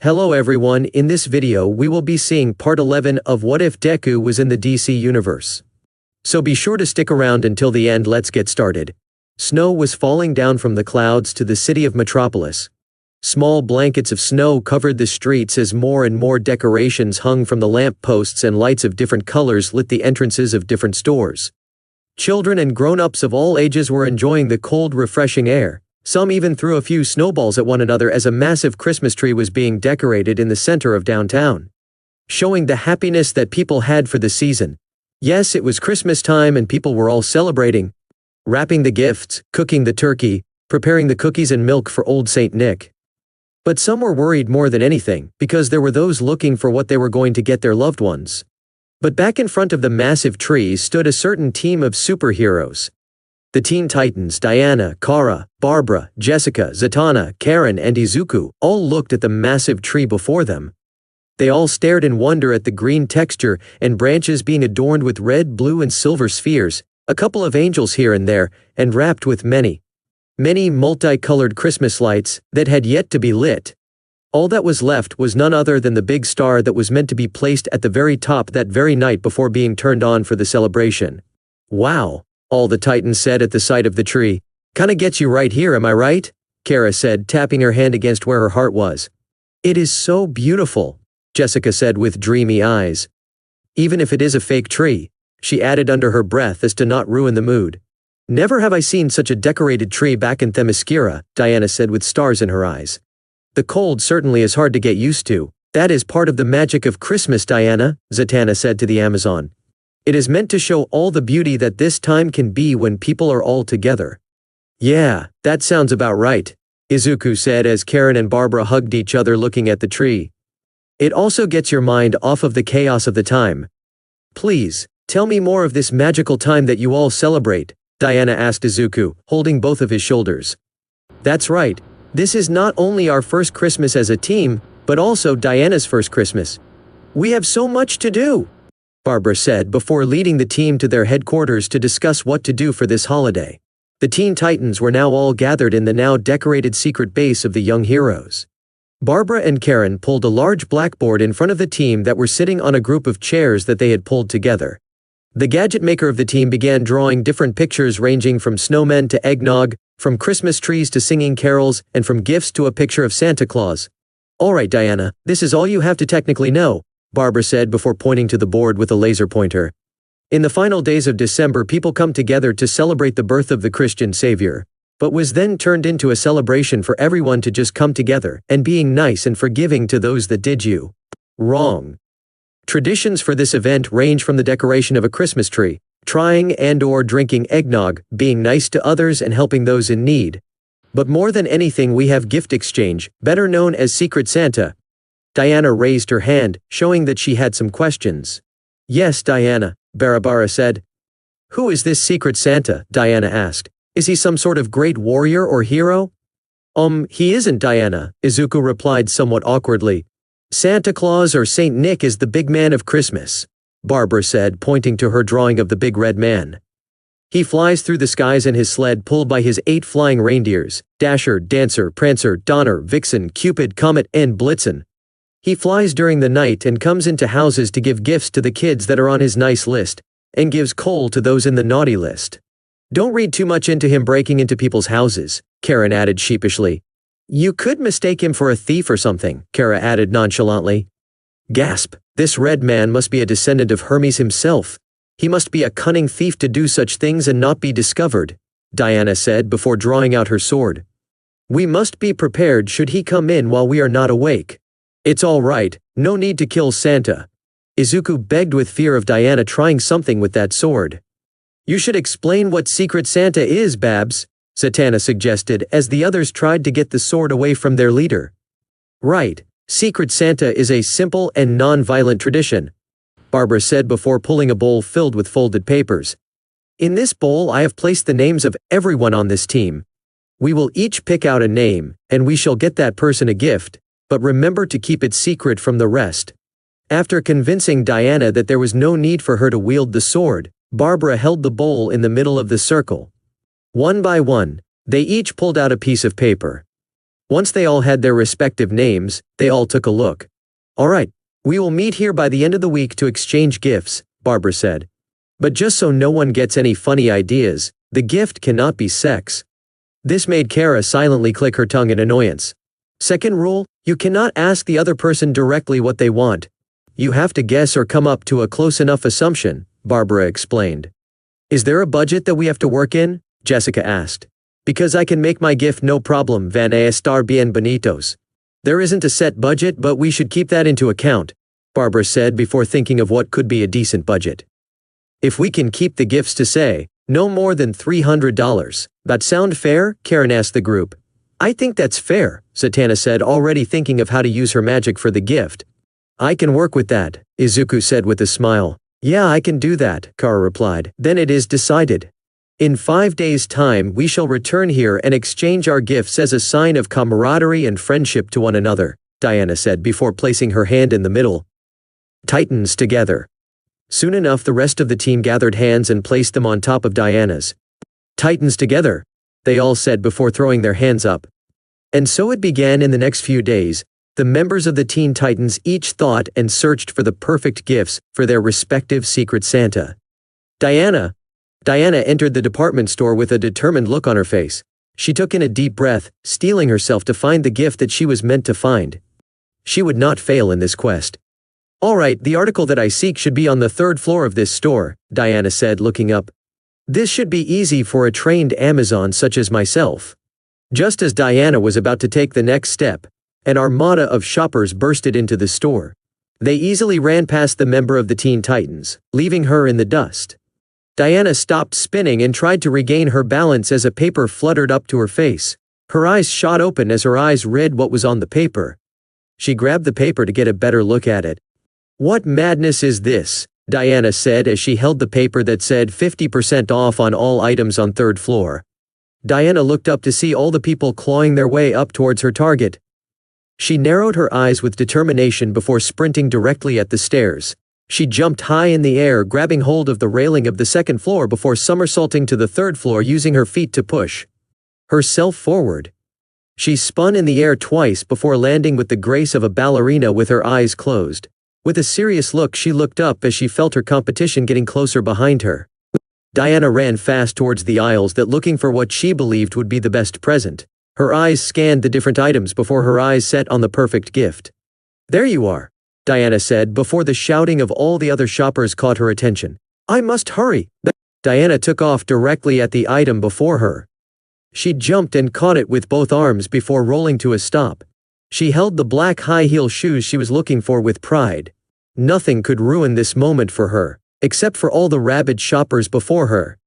Hello everyone, in this video we will be seeing part 11 of What If Deku Was in the DC Universe. So be sure to stick around until the end. Let's get started. Snow was falling down from the clouds to the city of Metropolis. Small blankets of snow covered the streets as more and more decorations hung from the lamp posts and lights of different colors lit the entrances of different stores. Children and grown-ups of all ages were enjoying the cold, refreshing air. Some even threw a few snowballs at one another as a massive Christmas tree was being decorated in the center of downtown, showing the happiness that people had for the season. Yes, it was Christmas time and people were all celebrating, wrapping the gifts, cooking the turkey, preparing the cookies and milk for old Saint Nick. But some were worried more than anything, because there were those looking for what they were going to get their loved ones. But back in front of the massive tree stood a certain team of superheroes. The Teen Titans, Diana, Kara, Barbara, Jessica, Zatanna, Karen and Izuku, all looked at the massive tree before them. They all stared in wonder at the green texture and branches being adorned with red, blue and silver spheres, a couple of angels here and there, and wrapped with many multicolored Christmas lights that had yet to be lit. All that was left was none other than the big star that was meant to be placed at the very top that very night before being turned on for the celebration. Wow! All the Titans said at the sight of the tree. Kinda gets you right here, am I right? Kara said, tapping her hand against where her heart was. It is so beautiful, Jessica said with dreamy eyes. Even if it is a fake tree, she added under her breath as to not ruin the mood. Never have I seen such a decorated tree back in Themyscira, Diana said with stars in her eyes. The cold certainly is hard to get used to. That is part of the magic of Christmas, Diana, Zatanna said to the Amazon. It is meant to show all the beauty that this time can be when people are all together. Yeah, that sounds about right, Izuku said as Karen and Barbara hugged each other looking at the tree. It also gets your mind off of the chaos of the time. Please, tell me more of this magical time that you all celebrate, Diana asked Izuku, holding both of his shoulders. That's right, this is not only our first Christmas as a team, but also Diana's first Christmas. We have so much to do, Barbara said before leading the team to their headquarters to discuss what to do for this holiday. The Teen Titans were now all gathered in the now decorated secret base of the young heroes. Barbara and Karen pulled a large blackboard in front of the team that were sitting on a group of chairs that they had pulled together. The gadget maker of the team began drawing different pictures ranging from snowmen to eggnog, from Christmas trees to singing carols, and from gifts to a picture of Santa Claus. All right, Diana, this is all you have to technically know, Barbara said before pointing to the board with a laser pointer. In the final days of December, people come together to celebrate the birth of the Christian Savior, but was then turned into a celebration for everyone to just come together and being nice and forgiving to those that did you wrong. Traditions for this event range from the decoration of a Christmas tree, trying and/or drinking eggnog, being nice to others and helping those in need. But more than anything, we have gift exchange, better known as Secret Santa. Diana raised her hand, showing that she had some questions. Yes, Diana, Barbara said. Who is this Secret Santa? Diana asked. Is he some sort of great warrior or hero? He isn't, Diana, Izuku replied somewhat awkwardly. Santa Claus or Saint Nick is the big man of Christmas, Barbara said, pointing to her drawing of the big red man. He flies through the skies in his sled pulled by his 8 flying reindeers, Dasher, Dancer, Prancer, Donner, Vixen, Cupid, Comet, and Blitzen. He flies during the night and comes into houses to give gifts to the kids that are on his nice list, and gives coal to those in the naughty list. Don't read too much into him breaking into people's houses, Karen added sheepishly. You could mistake him for a thief or something, Kara added nonchalantly. Gasp, this red man must be a descendant of Hermes himself. He must be a cunning thief to do such things and not be discovered, Diana said before drawing out her sword. We must be prepared should he come in while we are not awake. It's all right, no need to kill Santa, Izuku begged with fear of Diana trying something with that sword. You should explain what Secret Santa is, Babs, Zatanna suggested as the others tried to get the sword away from their leader. Right, Secret Santa is a simple and non-violent tradition, Barbara said before pulling a bowl filled with folded papers. In this bowl I have placed the names of everyone on this team. We will each pick out a name, and we shall get that person a gift, but remember to keep it secret from the rest. After convincing Diana that there was no need for her to wield the sword, Barbara held the bowl in the middle of the circle. One by one, they each pulled out a piece of paper. Once they all had their respective names, they all took a look. "Alright, we will meet here by the end of the week to exchange gifts," Barbara said. "But just so no one gets any funny ideas, the gift cannot be sex." This made Kara silently click her tongue in annoyance. "Second rule, you cannot ask the other person directly what they want. You have to guess or come up to a close enough assumption," Barbara explained. "Is there a budget that we have to work in?" Jessica asked. "Because I can make my gift no problem, van a estar bien bonitos." "There isn't a set budget, but we should keep that into account," Barbara said before thinking of what could be a decent budget. "If we can keep the gifts to say, no more than $300. That sound fair?" Karen asked the group. "I think that's fair," Zatanna said, already thinking of how to use her magic for the gift. "I can work with that," Izuku said with a smile. "Yeah, I can do that," Kara replied. "Then it is decided. In 5 days' time we shall return here and exchange our gifts as a sign of camaraderie and friendship to one another," Diana said before placing her hand in the middle. "Titans together." Soon enough the rest of the team gathered hands and placed them on top of Diana's. "Titans together," they all said before throwing their hands up. And so it began. In the next few days, the members of the Teen Titans each thought and searched for the perfect gifts for their respective Secret Santa. Diana entered the department store with a determined look on her face. She took in a deep breath, steeling herself to find the gift that she was meant to find. She would not fail in this quest. "Alright, the article that I seek should be on the 3rd floor of this store," Diana said, looking up. "This should be easy for a trained Amazon such as myself." Just as Diana was about to take the next step, an armada of shoppers bursted into the store. They easily ran past the member of the Teen Titans, leaving her in the dust. Diana stopped spinning and tried to regain her balance as a paper fluttered up to her face. Her eyes shot open as her eyes read what was on the paper. She grabbed the paper to get a better look at it. "What madness is this?" Diana said as she held the paper that said 50% off on all items on 3rd floor. Diana looked up to see all the people clawing their way up towards her target. She narrowed her eyes with determination before sprinting directly at the stairs. She jumped high in the air, grabbing hold of the railing of the 2nd floor before somersaulting to the 3rd floor, using her feet to push herself forward. She spun in the air twice before landing with the grace of a ballerina with her eyes closed. With a serious look she looked up as she felt her competition getting closer behind her. Diana ran fast towards the aisles looking for what she believed would be the best present. Her eyes scanned the different items before her eyes set on the perfect gift. "There you are," Diana said before the shouting of all the other shoppers caught her attention. "I must hurry." Diana took off directly at the item before her. She jumped and caught it with both arms before rolling to a stop. She held the black high-heel shoes she was looking for with pride. Nothing could ruin this moment for her, except for all the rabid shoppers before her.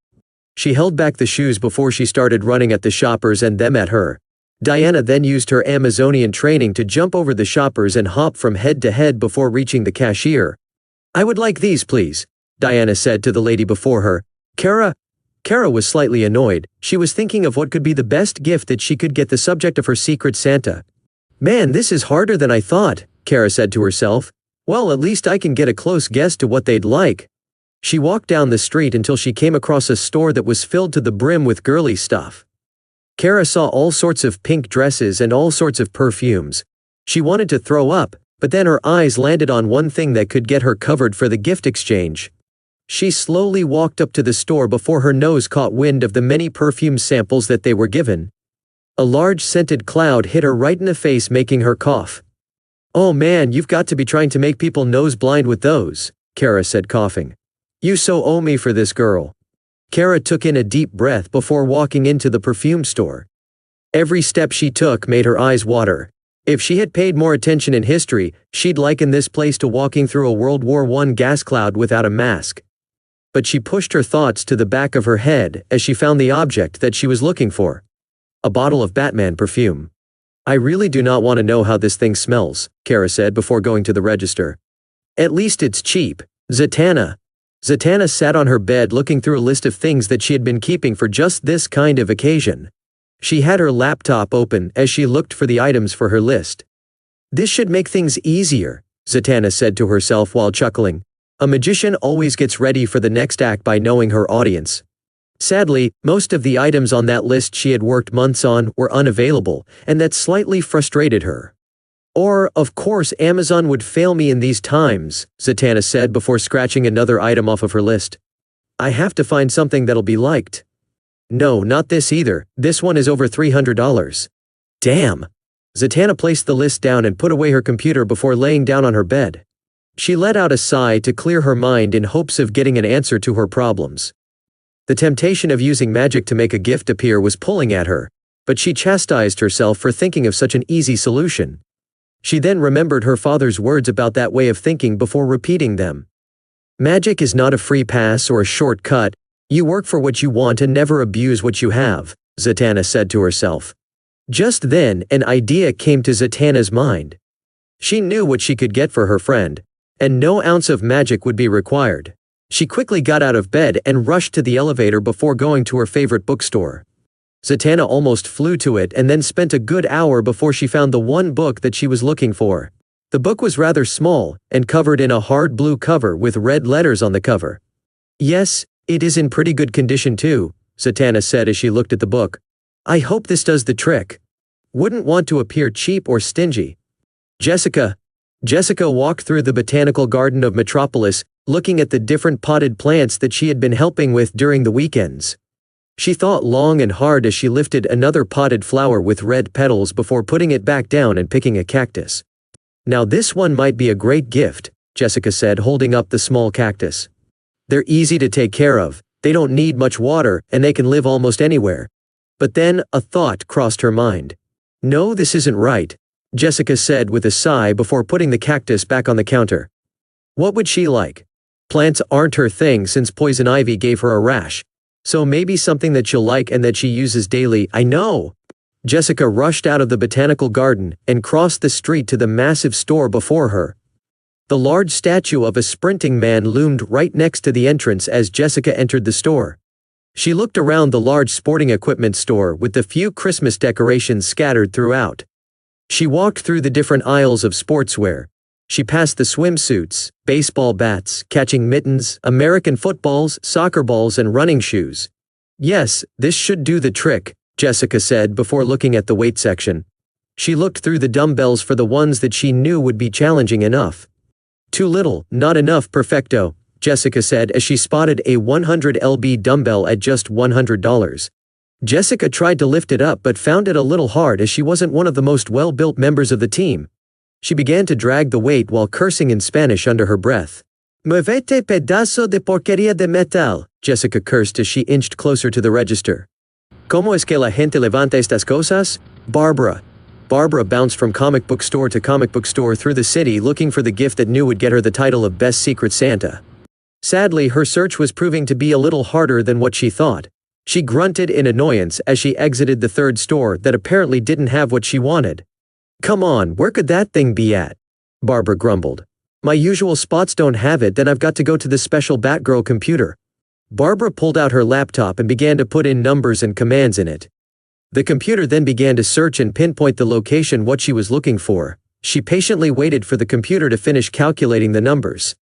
She held back the shoes before she started running at the shoppers and them at her. Diana then used her Amazonian training to jump over the shoppers and hop from head to head before reaching the cashier. "I would like these, please," Diana said to the lady before her. Kara was slightly annoyed. She was thinking of what could be the best gift that she could get the subject of her Secret Santa. "Man, this is harder than I thought," Kara said to herself. "Well, at least I can get a close guess to what they'd like." She walked down the street until she came across a store that was filled to the brim with girly stuff. Kara saw all sorts of pink dresses and all sorts of perfumes. She wanted to throw up, but then her eyes landed on one thing that could get her covered for the gift exchange. She slowly walked up to the store before her nose caught wind of the many perfume samples that they were given. A large scented cloud hit her right in the face, making her cough. "Oh man, you've got to be trying to make people nose blind with those," Kara said, coughing. "You so owe me for this, girl." Kara took in a deep breath before walking into the perfume store. Every step she took made her eyes water. If she had paid more attention in history, she'd liken this place to walking through a World War I gas cloud without a mask. But she pushed her thoughts to the back of her head as she found the object that she was looking for. A bottle of Batman perfume. "I really do not want to know how this thing smells," Kara said before going to the register. "At least it's cheap." Zatanna sat on her bed looking through a list of things that she had been keeping for just this kind of occasion. She had her laptop open as she looked for the items for her list. "This should make things easier," Zatanna said to herself while chuckling. A magician always gets ready for the next act by knowing her audience. Sadly, most of the items on that list she had worked months on were unavailable, and that slightly frustrated her. Or, of course, Amazon would fail me in these times, Zatanna said before scratching another item off of her list. I have to find something that'll be liked. No, not this either. This one is over $300. Damn. Zatanna placed the list down and put away her computer before laying down on her bed. She let out a sigh to clear her mind in hopes of getting an answer to her problems. The temptation of using magic to make a gift appear was pulling at her, but she chastised herself for thinking of such an easy solution. She then remembered her father's words about that way of thinking before repeating them. Magic is not a free pass or a shortcut. You work for what you want and never abuse what you have, Zatanna said to herself. Just then, an idea came to Zatanna's mind. She knew what she could get for her friend, and no ounce of magic would be required. She quickly got out of bed and rushed to the elevator before going to her favorite bookstore. Zatanna almost flew to it and then spent a good hour before she found the one book that she was looking for. The book was rather small, and covered in a hard blue cover with red letters on the cover. Yes, it is in pretty good condition too, Zatanna said as she looked at the book. I hope this does the trick. Wouldn't want to appear cheap or stingy. Jessica walked through the botanical garden of Metropolis, looking at the different potted plants that she had been helping with during the weekends. She thought long and hard as she lifted another potted flower with red petals before putting it back down and picking a cactus. Now this one might be a great gift, Jessica said, holding up the small cactus. They're easy to take care of, they don't need much water, and they can live almost anywhere. But then, a thought crossed her mind. No, this isn't right, Jessica said with a sigh before putting the cactus back on the counter. What would she like? Plants aren't her thing since poison ivy gave her a rash. So maybe something that she'll like and that she uses daily. I know! Jessica rushed out of the botanical garden and crossed the street to the massive store before her. The large statue of a sprinting man loomed right next to the entrance as Jessica entered the store. She looked around the large sporting equipment store with the few Christmas decorations scattered throughout. She walked through the different aisles of sportswear. She passed the swimsuits, baseball bats, catching mittens, American footballs, soccer balls, and running shoes. Yes, this should do the trick, Jessica said before looking at the weight section. She looked through the dumbbells for the ones that she knew would be challenging enough. Too little, not enough, perfecto, Jessica said as she spotted a 100 lb dumbbell at just $100. Jessica tried to lift it up but found it a little hard as she wasn't one of the most well-built members of the team. She began to drag the weight while cursing in Spanish under her breath. Muévete pedazo de porquería de metal, Jessica cursed as she inched closer to the register. ¿Cómo es que la gente levanta estas cosas? Barbara bounced from comic book store to comic book store through the city looking for the gift that knew would get her the title of Best Secret Santa. Sadly, her search was proving to be a little harder than what she thought. She grunted in annoyance as she exited the third store that apparently didn't have what she wanted. Come on, where could that thing be at? Barbara grumbled. My usual spots don't have it, then I've got to go to this special Batgirl computer. Barbara pulled out her laptop and began to put in numbers and commands in it. The computer then began to search and pinpoint the location what she was looking for. She patiently waited for the computer to finish calculating the numbers.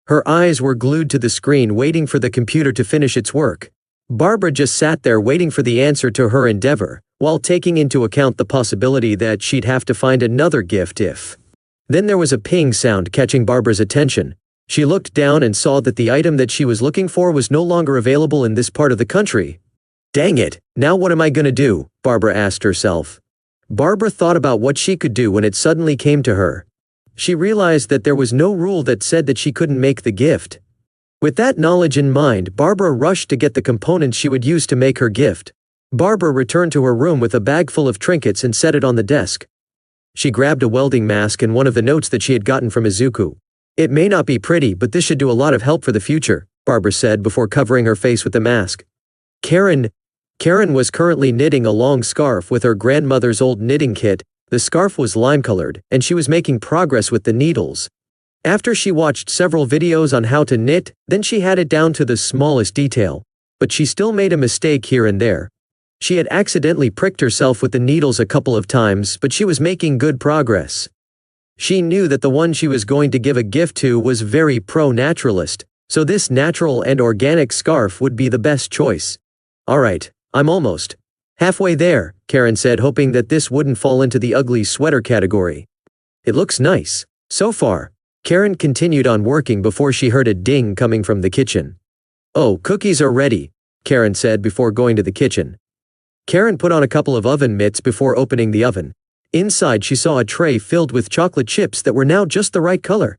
Her eyes were glued to the screen waiting for the computer to finish its work. Barbara just sat there waiting for the answer to her endeavor, while taking into account the possibility that she'd have to find another gift if. Then there was a ping sound catching Barbara's attention. She looked down and saw that the item that she was looking for was no longer available in this part of the country. Dang it, now what am I gonna do? Barbara asked herself. Barbara thought about what she could do when it suddenly came to her. She realized that there was no rule that said that she couldn't make the gift. With that knowledge in mind, Barbara rushed to get the components she would use to make her gift. Barbara returned to her room with a bag full of trinkets and set it on the desk. She grabbed a welding mask and one of the notes that she had gotten from Izuku. It may not be pretty, but this should do a lot of help for the future, Barbara said before covering her face with the mask. Karen was currently knitting a long scarf with her grandmother's old knitting kit. The scarf was lime-colored, and she was making progress with the needles. After she watched several videos on how to knit, then she had it down to the smallest detail. But she still made a mistake here and there. She had accidentally pricked herself with the needles a couple of times, but she was making good progress. She knew that the one she was going to give a gift to was very pro-naturalist, so this natural and organic scarf would be the best choice. Alright, I'm almost halfway there, Karen said, hoping that this wouldn't fall into the ugly sweater category. It looks nice. So far. Karen continued on working before she heard a ding coming from the kitchen. Oh, cookies are ready, Karen said before going to the kitchen. Karen put on a couple of oven mitts before opening the oven. Inside she saw a tray filled with chocolate chips that were now just the right color.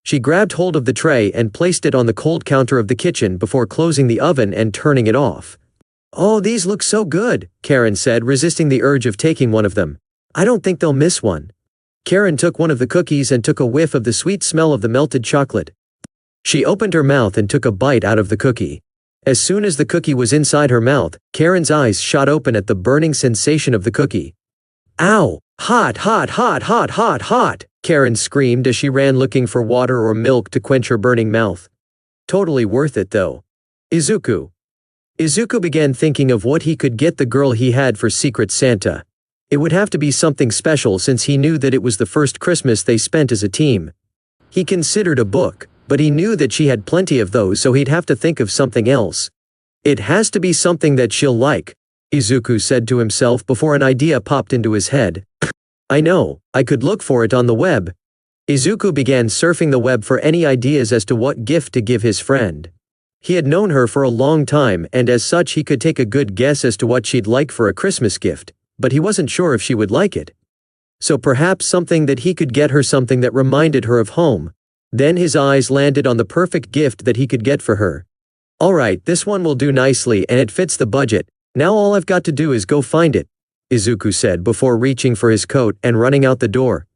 She grabbed hold of the tray and placed it on the cold counter of the kitchen before closing the oven and turning it off. Oh, these look so good, Karen said, resisting the urge of taking one of them. I don't think they'll miss one. Karen took one of the cookies and took a whiff of the sweet smell of the melted chocolate. She opened her mouth and took a bite out of the cookie. As soon as the cookie was inside her mouth, Karen's eyes shot open at the burning sensation of the cookie. Ow! Hot, hot, hot, hot, hot, hot! Karen screamed as she ran looking for water or milk to quench her burning mouth. Totally worth it though. Izuku. Izuku began thinking of what he could get the girl he had for Secret Santa. It would have to be something special since he knew that it was the first Christmas they spent as a team. He considered a book, but he knew that she had plenty of those, so he'd have to think of something else. It has to be something that she'll like, Izuku said to himself before an idea popped into his head. I know, I could look for it on the web. Izuku began surfing the web for any ideas as to what gift to give his friend. He had known her for a long time, and as such he could take a good guess as to what she'd like for a Christmas gift, but he wasn't sure if she would like it. So perhaps something that he could get her, something that reminded her of home. Then his eyes landed on the perfect gift that he could get for her. Alright, this one will do nicely and it fits the budget. Now all I've got to do is go find it, Izuku said before reaching for his coat and running out the door.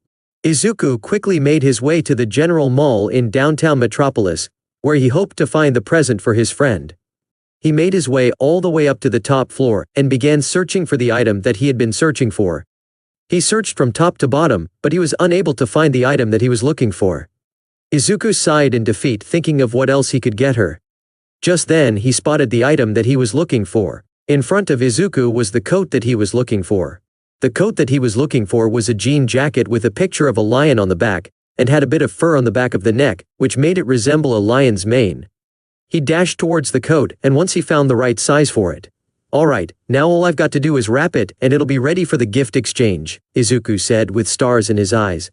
Izuku quickly made his way to the General Mall in downtown Metropolis, where he hoped to find the present for his friend. He made his way all the way up to the top floor and began searching for the item that he had been searching for. He searched from top to bottom, but he was unable to find the item that he was looking for. Izuku sighed in defeat, thinking of what else he could get her. Just then he spotted the item that he was looking for. In front of Izuku was the coat that he was looking for. The coat that he was looking for was a jean jacket with a picture of a lion on the back, and had a bit of fur on the back of the neck, which made it resemble a lion's mane. He dashed towards the coat, and once he found the right size for it. Alright, now all I've got to do is wrap it and it'll be ready for the gift exchange, Izuku said with stars in his eyes.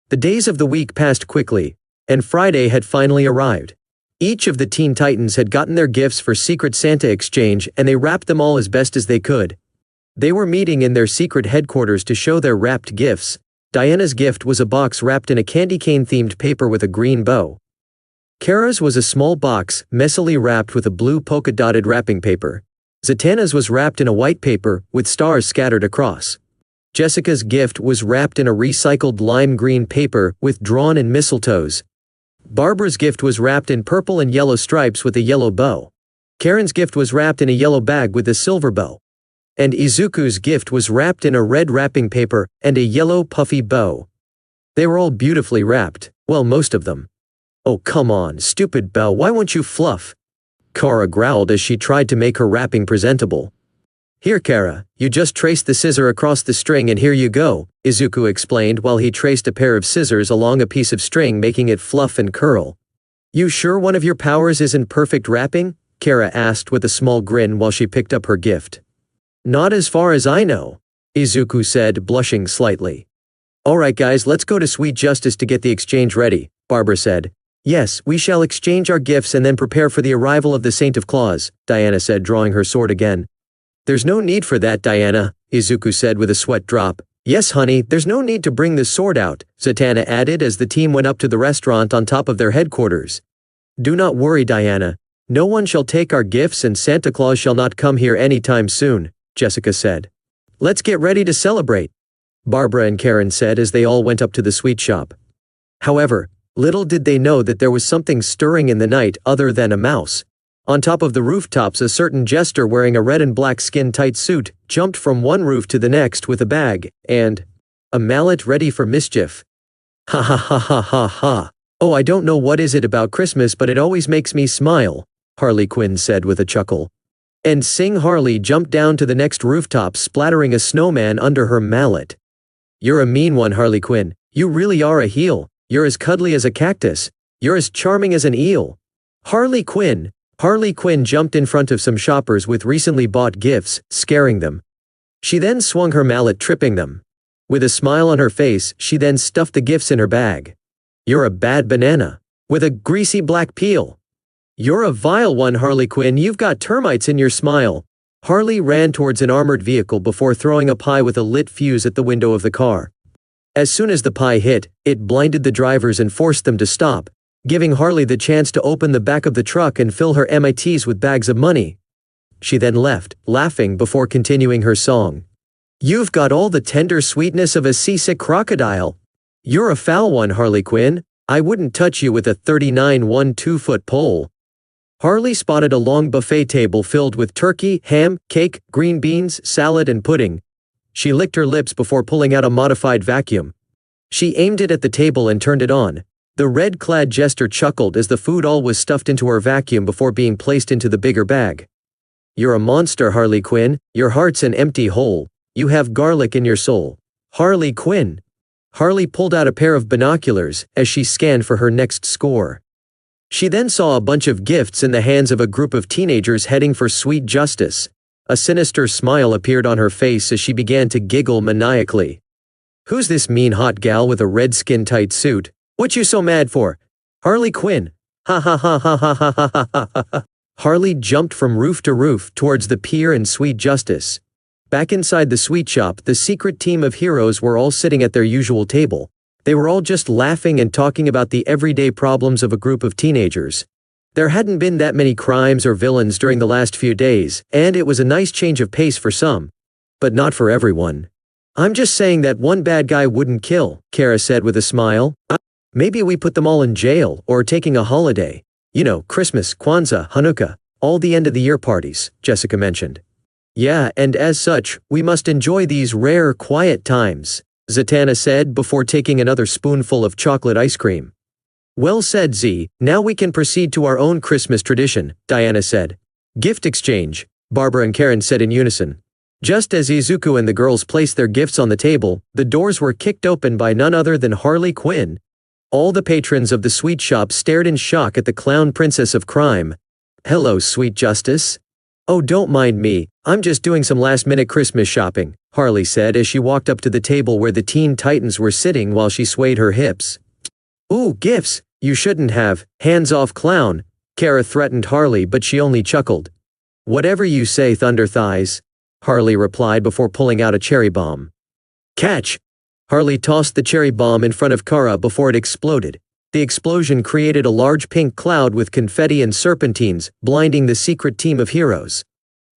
The days of the week passed quickly, and Friday had finally arrived. Each of the Teen Titans had gotten their gifts for Secret Santa exchange, and they wrapped them all as best as they could. They were meeting in their secret headquarters to show their wrapped gifts. Diana's gift was a box wrapped in a candy cane-themed paper with a green bow. Kara's was a small box, messily wrapped with a blue polka-dotted wrapping paper. Zatanna's was wrapped in a white paper, with stars scattered across. Jessica's gift was wrapped in a recycled lime green paper, with drawn-in mistletoes. Barbara's gift was wrapped in purple and yellow stripes with a yellow bow. Karen's gift was wrapped in a yellow bag with a silver bow. And Izuku's gift was wrapped in a red wrapping paper and a yellow puffy bow. They were all beautifully wrapped, well, most of them. Oh, come on, stupid bow, why won't you fluff? Kara growled as she tried to make her wrapping presentable. Here, Kara, you just trace the scissor across the string and here you go, Izuku explained while he traced a pair of scissors along a piece of string, making it fluff and curl. You sure one of your powers isn't perfect wrapping? Kara asked with a small grin while she picked up her gift. Not as far as I know, Izuku said, blushing slightly. Alright guys, let's go to Sweet Justice to get the exchange ready, Barbara said. Yes, we shall exchange our gifts and then prepare for the arrival of the Saint of Claus, Diana said, drawing her sword again. There's no need for that, Diana, Izuku said with a sweat drop. Yes, honey, there's no need to bring the sword out, Zatanna added as the team went up to the restaurant on top of their headquarters. Do not worry, Diana. No one shall take our gifts and Santa Claus shall not come here anytime soon, Jessica said. Let's get ready to celebrate, Barbara and Karen said as they all went up to the sweet shop. However, little did they know that there was something stirring in the night other than a mouse. On top of the rooftops, a certain jester wearing a red and black skin-tight suit jumped from one roof to the next with a bag and a mallet ready for mischief. Ha ha ha ha ha ha. Oh, I don't know what is it about Christmas, but it always makes me smile, Harley Quinn said with a chuckle. And Sing Harley jumped down to the next rooftop, splattering a snowman under her mallet. You're a mean one, Harley Quinn. You really are a heel. You're as cuddly as a cactus. You're as charming as an eel. Harley Quinn, Harley Quinn jumped in front of some shoppers with recently bought gifts, scaring them. She then swung her mallet, tripping them. With a smile on her face, she then stuffed the gifts in her bag. "You're a bad banana. With a greasy black peel. You're a vile one, Harley Quinn, you've got termites in your smile." Harley ran towards an armored vehicle before throwing a pie with a lit fuse at the window of the car. As soon as the pie hit, it blinded the drivers and forced them to stop, giving Harley the chance to open the back of the truck and fill her MITs with bags of money. She then left, laughing before continuing her song. "You've got all the tender sweetness of a seasick crocodile. You're a foul one, Harley Quinn. I wouldn't touch you with a 39-1/2-foot pole." Harley spotted a long buffet table filled with turkey, ham, cake, green beans, salad and pudding. She licked her lips before pulling out a modified vacuum. She aimed it at the table and turned it on. The red-clad jester chuckled as the food all was stuffed into her vacuum before being placed into the bigger bag. "You're a monster, Harley Quinn. Your heart's an empty hole. You have garlic in your soul. Harley Quinn." Harley pulled out a pair of binoculars as she scanned for her next score. She then saw a bunch of gifts in the hands of a group of teenagers heading for sweet justice. A sinister smile appeared on her face as she began to giggle maniacally. "Who's this mean hot gal with a red skin-tight suit? What you so mad for? Harley Quinn. Ha ha ha ha ha ha ha ha ha ha." Harley jumped from roof to roof towards the pier and sweet justice. Back inside the sweet shop, the secret team of heroes were all sitting at their usual table. They were all just laughing and talking about the everyday problems of a group of teenagers. There hadn't been that many crimes or villains during the last few days, and it was a nice change of pace for some. But not for everyone. "I'm just saying that one bad guy wouldn't kill," Kara said with a smile. "Maybe we put them all in jail or taking a holiday. You know, Christmas, Kwanzaa, Hanukkah, all the end-of-the-year parties," Jessica mentioned. "Yeah, and as such, we must enjoy these rare, quiet times," Zatanna said before taking another spoonful of chocolate ice cream. "Well said, Z, now we can proceed to our own Christmas tradition," Diana said. "Gift exchange," Barbara and Karen said in unison. Just as Izuku and the girls placed their gifts on the table, the doors were kicked open by none other than Harley Quinn. All the patrons of the sweet shop stared in shock at the clown princess of crime. "Hello, sweet justice." "Oh, don't mind me, I'm just doing some last-minute Christmas shopping," Harley said as she walked up to the table where the Teen Titans were sitting while she swayed her hips. "Ooh, gifts, you shouldn't have, hands off clown," Kara threatened Harley, but she only chuckled. "Whatever you say, Thunder Thighs," Harley replied before pulling out a cherry bomb. "Catch!" Harley tossed the cherry bomb in front of Kara before it exploded. The explosion created a large pink cloud with confetti and serpentines, blinding the secret team of heroes.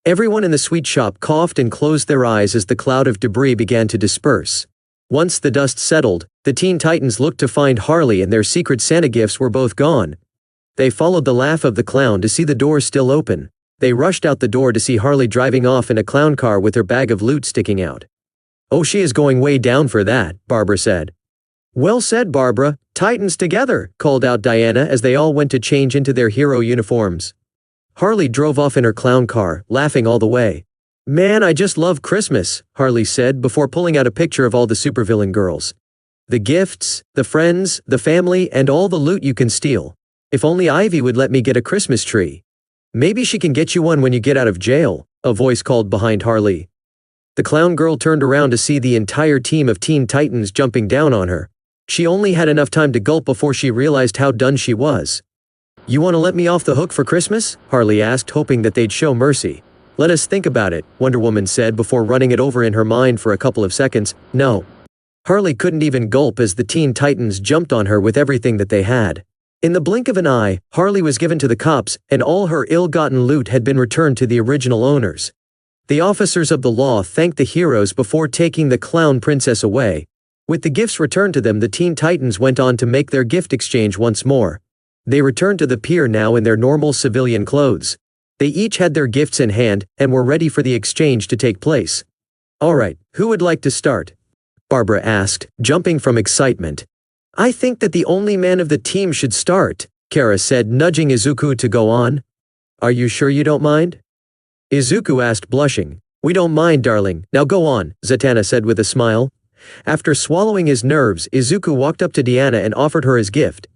Everyone in the sweet shop coughed and closed their eyes as the cloud of debris began to disperse. Once the dust settled, the Teen Titans looked to find Harley and their secret Santa gifts were both gone. They followed the laugh of the clown to see the door still open. They rushed out the door to see Harley driving off in a clown car with her bag of loot sticking out. "Oh, she is going way down for that," Barbara said. "Well said, Barbara. Titans together," called out Diana as they all went to change into their hero uniforms. Harley drove off in her clown car, laughing all the way. "Man, I just love Christmas," Harley said before pulling out a picture of all the supervillain girls. "The gifts, the friends, the family, and all the loot you can steal. If only Ivy would let me get a Christmas tree." "Maybe she can get you one when you get out of jail," a voice called behind Harley. The clown girl turned around to see the entire team of Teen Titans jumping down on her. She only had enough time to gulp before she realized how done she was. "You want to let me off the hook for Christmas?" Harley asked, hoping that they'd show mercy. "Let us think about it," Wonder Woman said before running it over in her mind for a couple of seconds. "No." Harley couldn't even gulp as the Teen Titans jumped on her with everything that they had. In the blink of an eye, Harley was given to the cops, and all her ill-gotten loot had been returned to the original owners. The officers of the law thanked the heroes before taking the clown princess away. With the gifts returned to them, the Teen Titans went on to make their gift exchange once more. They returned to the pier now in their normal civilian clothes. They each had their gifts in hand and were ready for the exchange to take place. "All right, who would like to start?" Barbara asked, jumping from excitement. "I think that the only man of the team should start," Kara said, nudging Izuku to go on. "Are you sure you don't mind?" Izuku asked, blushing. "We don't mind, darling, now go on," Zatanna said with a smile. After swallowing his nerves, Izuku walked up to Diana and offered her his gift.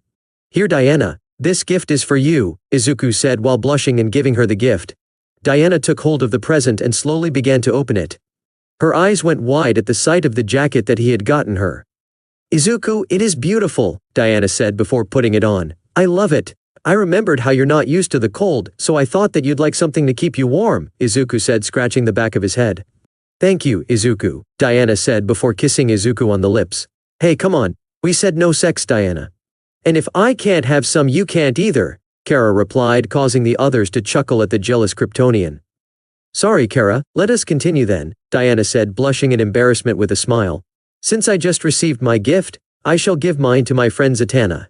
"Here, Diana, This gift is for you, Izuku said while blushing and giving her the gift. Diana took hold of the present and slowly began to open it. Her eyes went wide at the sight of the jacket that he had gotten her. Izuku, it is beautiful, Diana said before putting it on. I love it. I remembered how you're not used to the cold, so I thought that you'd like something to keep you warm, Izuku said, scratching the back of his head. Thank you, Izuku, Diana said before kissing Izuku on the lips. Hey, come on. We said no sex, Diana. And if I can't have some, you can't either, Kara replied, causing the others to chuckle at the jealous Kryptonian. Sorry, Kara, let us continue then, Diana said, blushing in embarrassment with a smile. Since I just received my gift, I shall give mine to my friend Zatanna.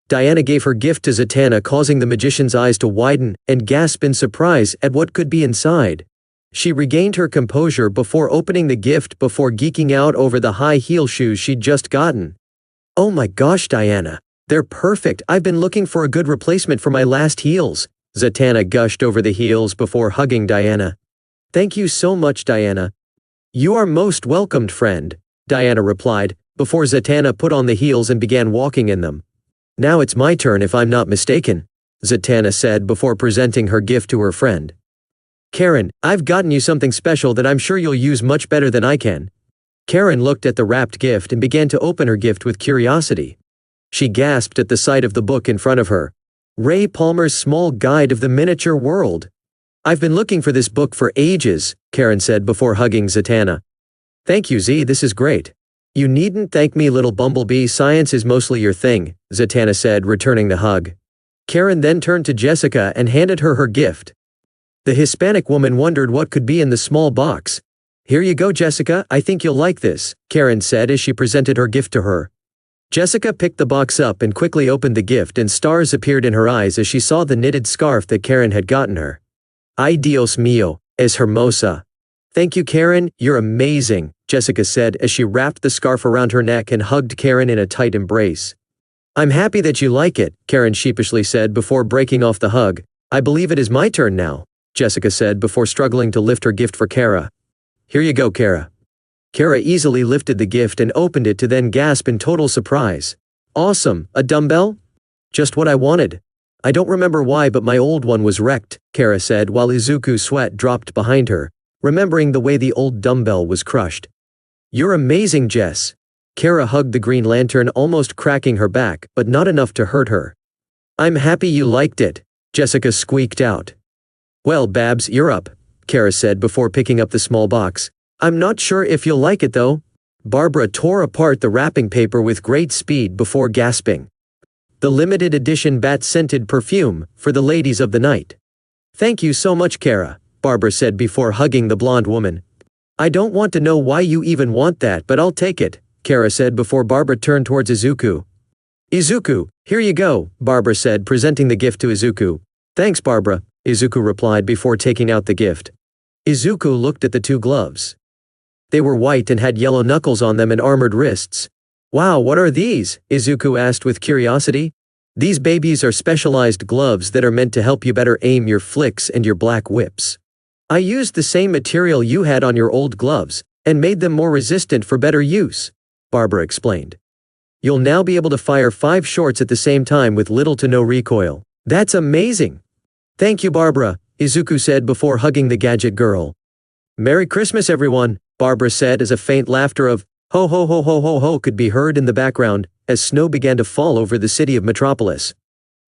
Diana gave her gift to Zatanna, causing the magician's eyes to widen and gasp in surprise at what could be inside. She regained her composure before opening the gift before geeking out over the high heel shoes she'd just gotten. Oh my gosh, Diana. They're perfect. I've been looking for a good replacement for my last heels. Zatanna gushed over the heels before hugging Diana. Thank you so much, Diana. You are most welcomed, friend, Diana replied, before Zatanna put on the heels and began walking in them. Now it's my turn if I'm not mistaken, Zatanna said before presenting her gift to her friend. Karen, I've gotten you something special that I'm sure you'll use much better than I can. Karen looked at the wrapped gift and began to open her gift with curiosity. She gasped at the sight of the book in front of her. Ray Palmer's Small Guide of the Miniature World. I've been looking for this book for ages, Karen said before hugging Zatanna. Thank you, Z, this is great. You needn't thank me, little bumblebee, science is mostly your thing, Zatanna said, returning the hug. Karen then turned to Jessica and handed her her gift. The Hispanic woman wondered what could be in the small box. Here you go, Jessica, I think you'll like this, Karen said as she presented her gift to her. Jessica picked the box up and quickly opened the gift, and stars appeared in her eyes as she saw the knitted scarf that Karen had gotten her. Ay Dios mío, es hermosa. Thank you, Karen, you're amazing, Jessica said as she wrapped the scarf around her neck and hugged Karen in a tight embrace. I'm happy that you like it, Karen sheepishly said before breaking off the hug. I believe it is my turn now, Jessica said before struggling to lift her gift for Kara. Here you go, Kara. Kara easily lifted the gift and opened it to then gasp in total surprise. Awesome, a dumbbell? Just what I wanted. I don't remember why, but my old one was wrecked, Kara said while Izuku's sweat dropped behind her, remembering the way the old dumbbell was crushed. You're amazing, Jess. Kara hugged the green lantern, almost cracking her back, but not enough to hurt her. I'm happy you liked it, Jessica squeaked out. Well, Babs, you're up, Kara said before picking up the small box. I'm not sure if you'll like it though. Barbara tore apart the wrapping paper with great speed before gasping. The limited edition bat-scented perfume for the ladies of the night. Thank you so much, Kara, Barbara said before hugging the blonde woman. I don't want to know why you even want that, but I'll take it, Kara said before Barbara turned towards Izuku. Izuku, here you go, Barbara said, presenting the gift to Izuku. Thanks, Barbara, Izuku replied before taking out the gift. Izuku looked at the two gloves. They were white and had yellow knuckles on them and armored wrists. Wow, what are these? Izuku asked with curiosity. These babies are specialized gloves that are meant to help you better aim your flicks and your black whips. I used the same material you had on your old gloves, and made them more resistant for better use, Barbara explained. You'll now be able to fire 5 shots at the same time with little to no recoil. That's amazing! Thank you, Barbara, Izuku said before hugging the gadget girl. Merry Christmas, everyone, Barbara said as a faint laughter of ho ho ho ho ho ho could be heard in the background as snow began to fall over the city of Metropolis.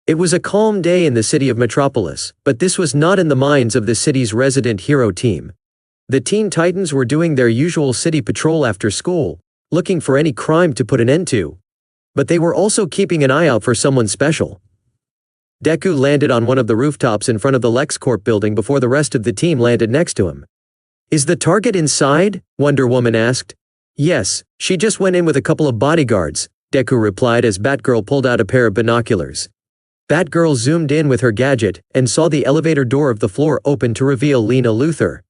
It was a calm day in the city of Metropolis, but this was not in the minds of the city's resident hero team. The Teen Titans were doing their usual city patrol after school, looking for any crime to put an end to. But they were also keeping an eye out for someone special. Deku landed on one of the rooftops in front of the LexCorp building before the rest of the team landed next to him. Is the target inside? Wonder Woman asked. Yes, she just went in with a couple of bodyguards, Deku replied as Batgirl pulled out a pair of binoculars. Batgirl zoomed in with her gadget and saw the elevator door of the floor open to reveal Lena Luthor.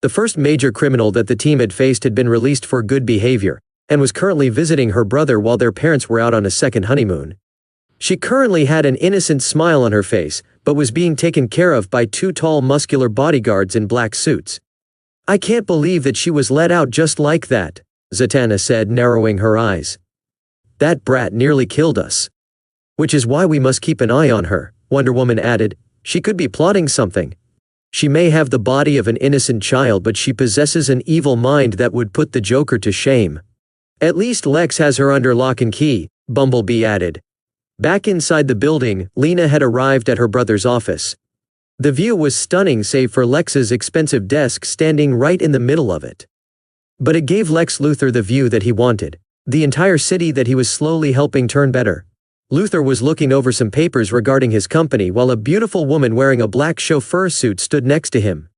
The first major criminal that the team had faced had been released for good behavior, and was currently visiting her brother while their parents were out on a second honeymoon. She currently had an innocent smile on her face, but was being taken care of by 2 tall muscular bodyguards in black suits. I can't believe that she was let out just like that, Zatanna said, narrowing her eyes. That brat nearly killed us. Which is why we must keep an eye on her, Wonder Woman added. She could be plotting something. She may have the body of an innocent child, but she possesses an evil mind that would put the Joker to shame. At least Lex has her under lock and key, Bumblebee added. Back inside the building, Lena had arrived at her brother's office. The view was stunning save for Lex's expensive desk standing right in the middle of it. But it gave Lex Luthor the view that he wanted, the entire city that he was slowly helping turn better. Luthor was looking over some papers regarding his company while a beautiful woman wearing a black chauffeur suit stood next to him.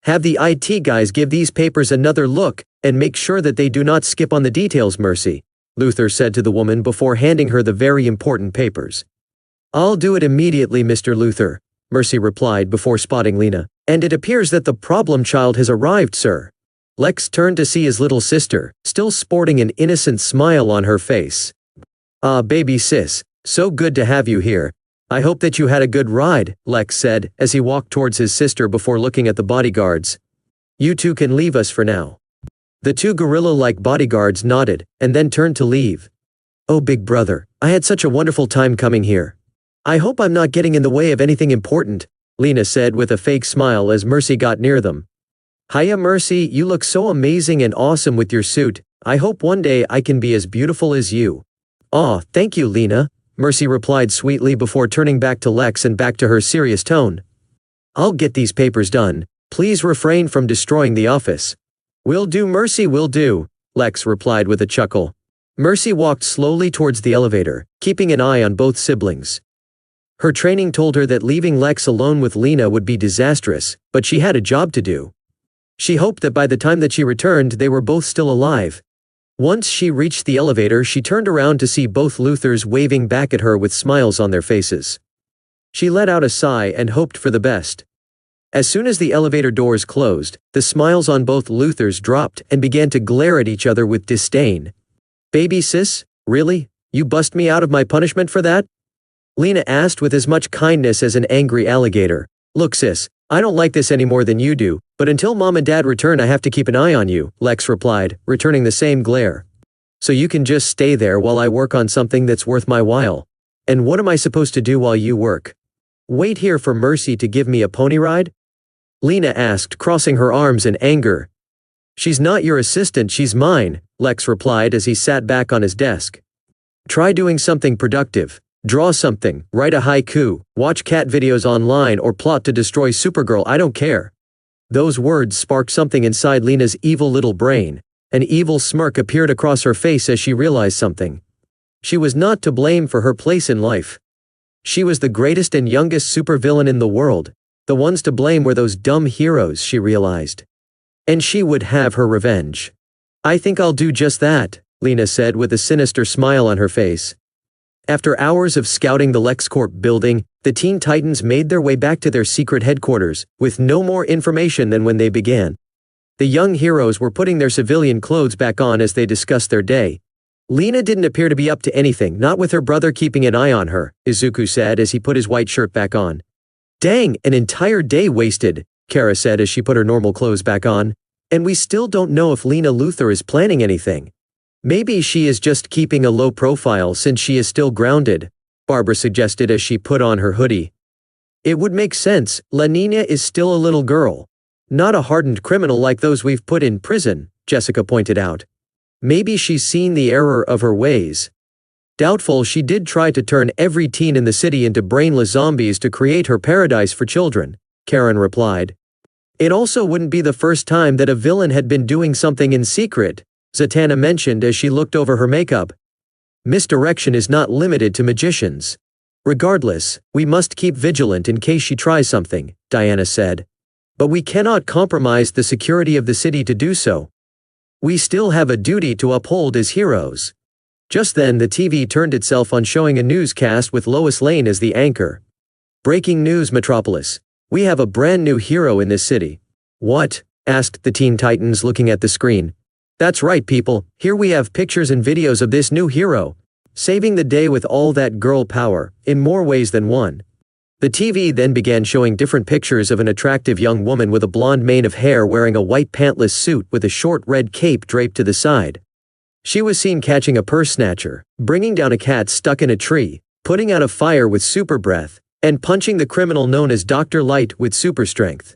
Have the IT guys give these papers another look, and make sure that they do not skip on the details, Mercy, Luthor said to the woman before handing her the very important papers. I'll do it immediately, Mr. Luthor, Mercy replied before spotting Lena. And it appears that the problem child has arrived, sir. Lex turned to see his little sister, still sporting an innocent smile on her face. Ah, baby sis, so good to have you here. I hope that you had a good ride, Lex said, as he walked towards his sister before looking at the bodyguards. You two can leave us for now. The two gorilla-like bodyguards nodded, and then turned to leave. Oh big brother, I had such a wonderful time coming here. I hope I'm not getting in the way of anything important, Lena said with a fake smile as Mercy got near them. Hiya Mercy, you look so amazing and awesome with your suit. I hope one day I can be as beautiful as you. Aw, thank you Lena, Mercy replied sweetly before turning back to Lex and back to her serious tone. I'll get these papers done. Please refrain from destroying the office. Will do Mercy, will do, Lex replied with a chuckle. Mercy walked slowly towards the elevator, keeping an eye on both siblings. Her training told her that leaving Lex alone with Lena would be disastrous, but she had a job to do. She hoped that by the time that she returned they were both still alive. Once she reached the elevator, she turned around to see both Luthors waving back at her with smiles on their faces. She let out a sigh and hoped for the best. As soon as the elevator doors closed, the smiles on both Luthors dropped and began to glare at each other with disdain. Baby sis, really? You bust me out of my punishment for that? Lena asked with as much kindness as an angry alligator. Look sis, I don't like this any more than you do, but until Mom and Dad return I have to keep an eye on you, Lex replied, returning the same glare. So you can just stay there while I work on something that's worth my while. And what am I supposed to do while you work? Wait here for Mercy to give me a pony ride? Lena asked, crossing her arms in anger. She's not your assistant, she's mine, Lex replied as he sat back on his desk. Try doing something productive. Draw something, write a haiku, watch cat videos online or plot to destroy Supergirl, I don't care. Those words sparked something inside Lena's evil little brain. An evil smirk appeared across her face as she realized something. She was not to blame for her place in life. She was the greatest and youngest supervillain in the world. The ones to blame were those dumb heroes, she realized. And she would have her revenge. I think I'll do just that, Lena said with a sinister smile on her face. After hours of scouting the LexCorp building, the Teen Titans made their way back to their secret headquarters, with no more information than when they began. The young heroes were putting their civilian clothes back on as they discussed their day. Lena didn't appear to be up to anything, not with her brother keeping an eye on her, Izuku said as he put his white shirt back on. Dang, an entire day wasted, Kara said as she put her normal clothes back on. And we still don't know if Lena Luthor is planning anything. Maybe she is just keeping a low profile since she is still grounded, Barbara suggested as she put on her hoodie. It would make sense, La Nina is still a little girl. Not a hardened criminal like those we've put in prison, Jessica pointed out. Maybe she's seen the error of her ways. Doubtful, she did try to turn every teen in the city into brainless zombies to create her paradise for children, Karen replied. It also wouldn't be the first time that a villain had been doing something in secret, Zatanna mentioned as she looked over her makeup. Misdirection is not limited to magicians. Regardless, we must keep vigilant in case she tries something, Diana said. But we cannot compromise the security of the city to do so. We still have a duty to uphold as heroes. Just then the TV turned itself on, showing a newscast with Lois Lane as the anchor. Breaking news, Metropolis. We have a brand new hero in this city. What? Asked the Teen Titans looking at the screen. That's right people, here we have pictures and videos of this new hero, saving the day with all that girl power, in more ways than one. The TV then began showing different pictures of an attractive young woman with a blonde mane of hair wearing a white pantless suit with a short red cape draped to the side. She was seen catching a purse snatcher, bringing down a cat stuck in a tree, putting out a fire with super breath, and punching the criminal known as Dr. Light with super strength.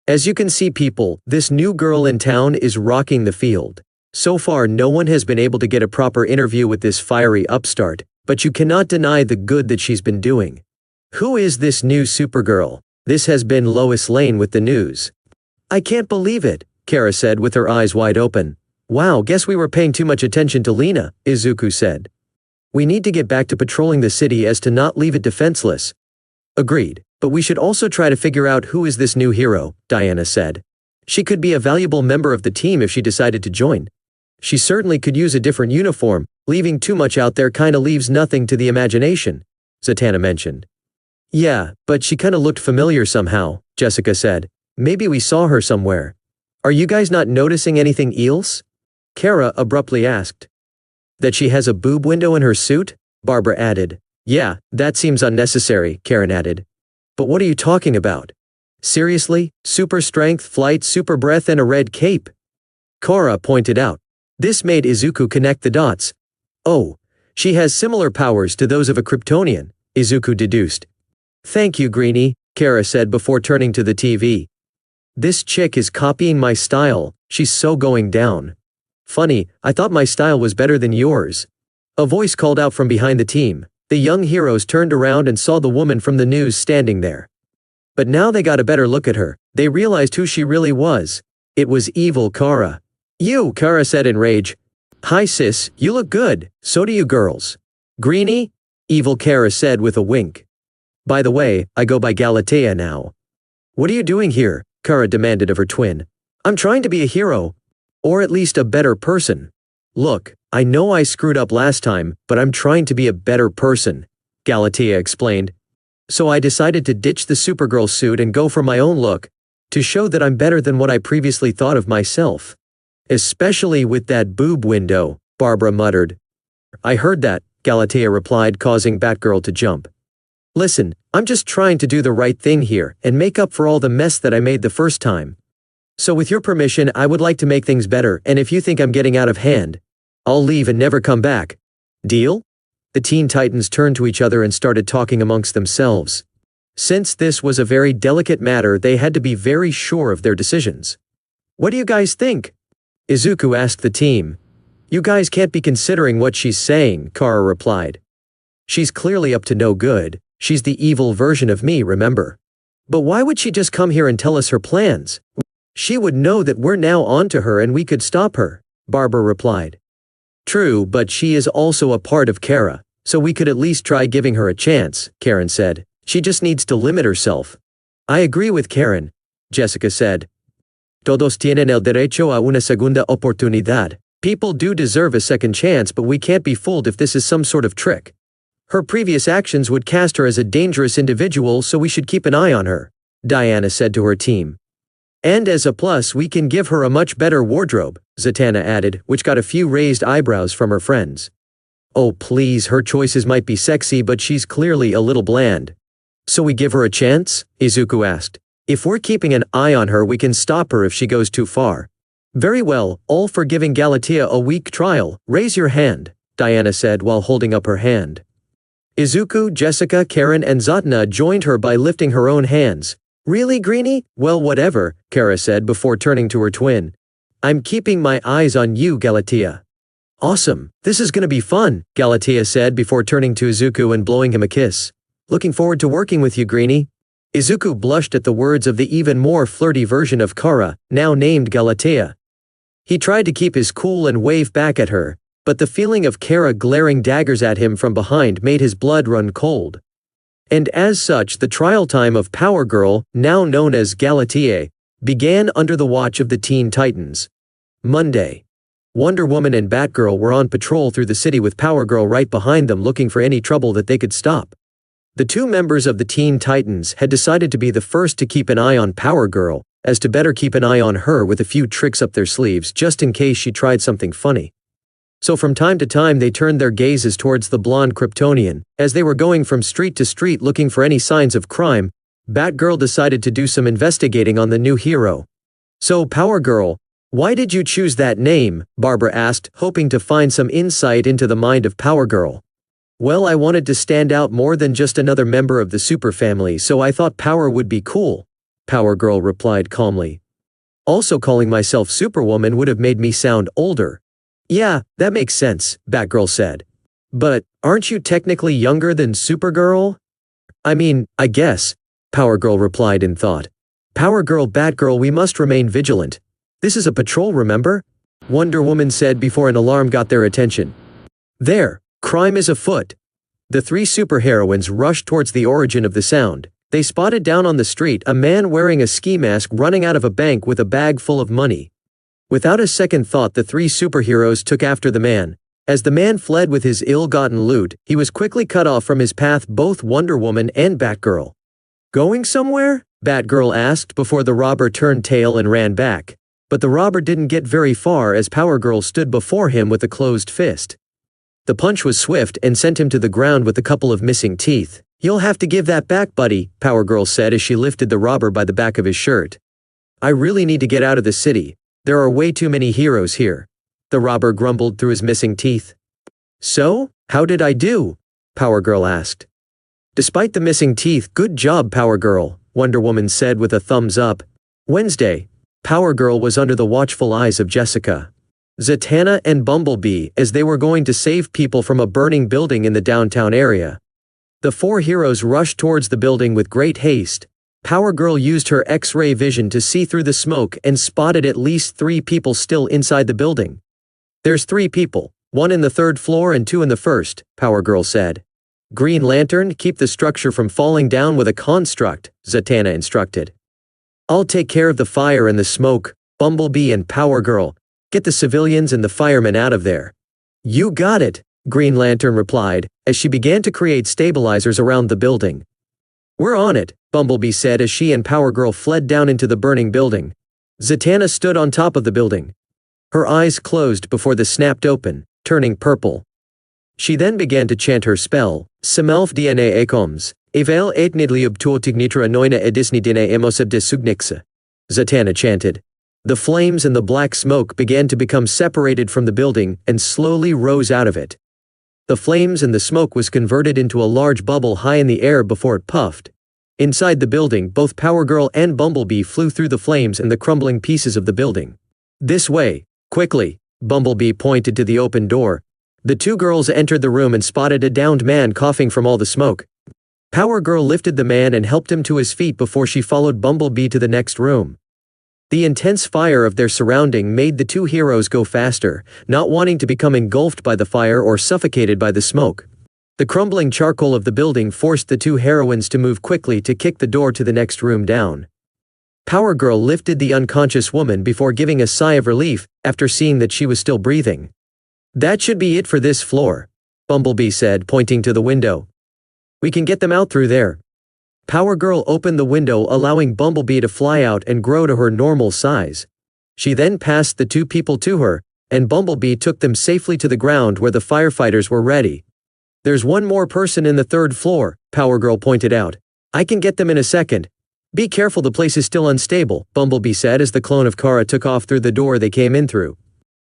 As you can see people, this new girl in town is rocking the field. So far no one has been able to get a proper interview with this fiery upstart, but you cannot deny the good that she's been doing. Who is this new Supergirl? This has been Lois Lane with the news. I can't believe it, Kara said with her eyes wide open. Wow, guess we were paying too much attention to Lena, Izuku said. We need to get back to patrolling the city as to not leave it defenseless. Agreed, but we should also try to figure out who is this new hero, Diana said. She could be a valuable member of the team if she decided to join. She certainly could use a different uniform, leaving too much out there kinda leaves nothing to the imagination, Zatanna mentioned. Yeah, but she kinda looked familiar somehow, Jessica said. Maybe we saw her somewhere. Are you guys not noticing anything else? Kara abruptly asked. That she has a boob window in her suit? Barbara added. Yeah, that seems unnecessary, Karen added. But what are you talking about? Seriously? Super strength, flight, super breath and a red cape? Kara pointed out. This made Izuku connect the dots. Oh, she has similar powers to those of a Kryptonian, Izuku deduced. Thank you, Greenie, Kara said before turning to the TV. This chick is copying my style, she's so going down. Funny, I thought my style was better than yours. A voice called out from behind the team. The young heroes turned around and saw the woman from the news standing there. But now they got a better look at her, they realized who she really was. It was evil Kara. You, Kara said in rage. Hi sis, you look good, so do you girls. Greenie? Evil Kara said with a wink. By the way, I go by Galatea now. What are you doing here? Kara demanded of her twin. I'm trying to be a hero. Or at least a better person. Look, I know I screwed up last time, but I'm trying to be a better person, Galatea explained. So I decided to ditch the Supergirl suit and go for my own look, to show that I'm better than what I previously thought of myself. Especially with that boob window, Barbara muttered. I heard that, Galatea replied, causing Batgirl to jump. Listen, I'm just trying to do the right thing here and make up for all the mess that I made the first time. So with your permission, I would like to make things better, and if you think I'm getting out of hand, I'll leave and never come back. Deal? The Teen Titans turned to each other and started talking amongst themselves. Since this was a very delicate matter, they had to be very sure of their decisions. What do you guys think? Izuku asked the team. You guys can't be considering what she's saying, Kara replied. She's clearly up to no good. She's the evil version of me, remember? But why would she just come here and tell us her plans? She would know that we're now onto her and we could stop her, Barbara replied. True, but she is also a part of Kara, so we could at least try giving her a chance, Karen said. She just needs to limit herself. I agree with Karen, Jessica said. Todos tienen el derecho a una segunda oportunidad. People do deserve a second chance, but we can't be fooled if this is some sort of trick. Her previous actions would cast her as a dangerous individual, so we should keep an eye on her, Diana said to her team. And as a plus, we can give her a much better wardrobe, Zatanna added, which got a few raised eyebrows from her friends. Oh please, her choices might be sexy, but she's clearly a little bland. So we give her a chance? Izuku asked. If we're keeping an eye on her, we can stop her if she goes too far. Very well, all for giving Galatea a week trial. Raise your hand, Diana said while holding up her hand. Izuku, Jessica, Karen and Zatanna joined her by lifting her own hands. Really, Greenie? Well, whatever, Kara said before turning to her twin. I'm keeping my eyes on you, Galatea. Awesome, this is gonna be fun, Galatea said before turning to Izuku and blowing him a kiss. Looking forward to working with you, Greenie. Izuku blushed at the words of the even more flirty version of Kara, now named Galatea. He tried to keep his cool and wave back at her, but the feeling of Kara glaring daggers at him from behind made his blood run cold. And as such, the trial time of Power Girl, now known as Galatea, began under the watch of the Teen Titans. Monday. Wonder Woman and Batgirl were on patrol through the city with Power Girl right behind them, looking for any trouble that they could stop. The two members of the Teen Titans had decided to be the first to keep an eye on Power Girl, as to better keep an eye on her with a few tricks up their sleeves just in case she tried something funny. So from time to time they turned their gazes towards the blonde Kryptonian. As they were going from street to street looking for any signs of crime, Batgirl decided to do some investigating on the new hero. So Power Girl, why did you choose that name? Barbara asked, hoping to find some insight into the mind of Power Girl. Well, I wanted to stand out more than just another member of the super family, so I thought power would be cool, Power Girl replied calmly. Also, calling myself Superwoman would have made me sound older. Yeah, that makes sense, Batgirl said. But, aren't you technically younger than Supergirl? I mean, I guess, Power Girl replied in thought. Power Girl, Batgirl, we must remain vigilant. This is a patrol, remember? Wonder Woman said before an alarm got their attention. There, crime is afoot. The three superheroines rushed towards the origin of the sound. They spotted down on the street a man wearing a ski mask running out of a bank with a bag full of money. Without a second thought, the three superheroes took after the man. As the man fled with his ill-gotten loot, he was quickly cut off from his path, both Wonder Woman and Batgirl. Going somewhere? Batgirl asked before the robber turned tail and ran back. But the robber didn't get very far as Power Girl stood before him with a closed fist. The punch was swift and sent him to the ground with a couple of missing teeth. You'll have to give that back, buddy, Power Girl said as she lifted the robber by the back of his shirt. I really need to get out of the city. There are way too many heroes here. The robber grumbled through his missing teeth. So, how did I do? Power Girl asked. Despite the missing teeth, good job, Power Girl, Wonder Woman said with a thumbs up. Wednesday, Power Girl was under the watchful eyes of Jessica, Zatanna, and Bumblebee as they were going to save people from a burning building in the downtown area. The four heroes rushed towards the building with great haste. Power Girl used her X-ray vision to see through the smoke and spotted at least 3 people still inside the building. There's 3 people, 1 in the 3rd floor and 2 in the 1st, Power Girl said. Green Lantern, keep the structure from falling down with a construct, Zatanna instructed. I'll take care of the fire and the smoke, Bumblebee and Power Girl. Get the civilians and the firemen out of there. You got it, Green Lantern replied, as she began to create stabilizers around the building. We're on it, Bumblebee said as she and Power Girl fled down into the burning building. Zatanna stood on top of the building. Her eyes closed before they snapped open, turning purple. She then began to chant her spell, Semelf DNA Ekoms, Evel Etnidliub Tuotignitra Noina Edisni Dine Emoseb de Sugnixa. Zatanna chanted. The flames and the black smoke began to become separated from the building and slowly rose out of it. The flames and the smoke was converted into a large bubble high in the air before it puffed. Inside the building, both Power Girl and Bumblebee flew through the flames and the crumbling pieces of the building. This way, quickly, Bumblebee pointed to the open door. The 2 girls entered the room and spotted a downed man coughing from all the smoke. Power Girl lifted the man and helped him to his feet before she followed Bumblebee to the next room. The intense fire of their surrounding made the 2 heroes go faster, not wanting to become engulfed by the fire or suffocated by the smoke. The crumbling charcoal of the building forced the 2 heroines to move quickly to kick the door to the next room down. Power Girl lifted the unconscious woman before giving a sigh of relief after seeing that she was still breathing. That should be it for this floor, Bumblebee said, pointing to the window. We can get them out through there. Power Girl opened the window, allowing Bumblebee to fly out and grow to her normal size. She then passed the 2 people to her, and Bumblebee took them safely to the ground where the firefighters were ready. There's 1 more person in the 3rd floor, Power Girl pointed out. I can get them in a second. Be careful, the place is still unstable, Bumblebee said as the clone of Kara took off through the door they came in through.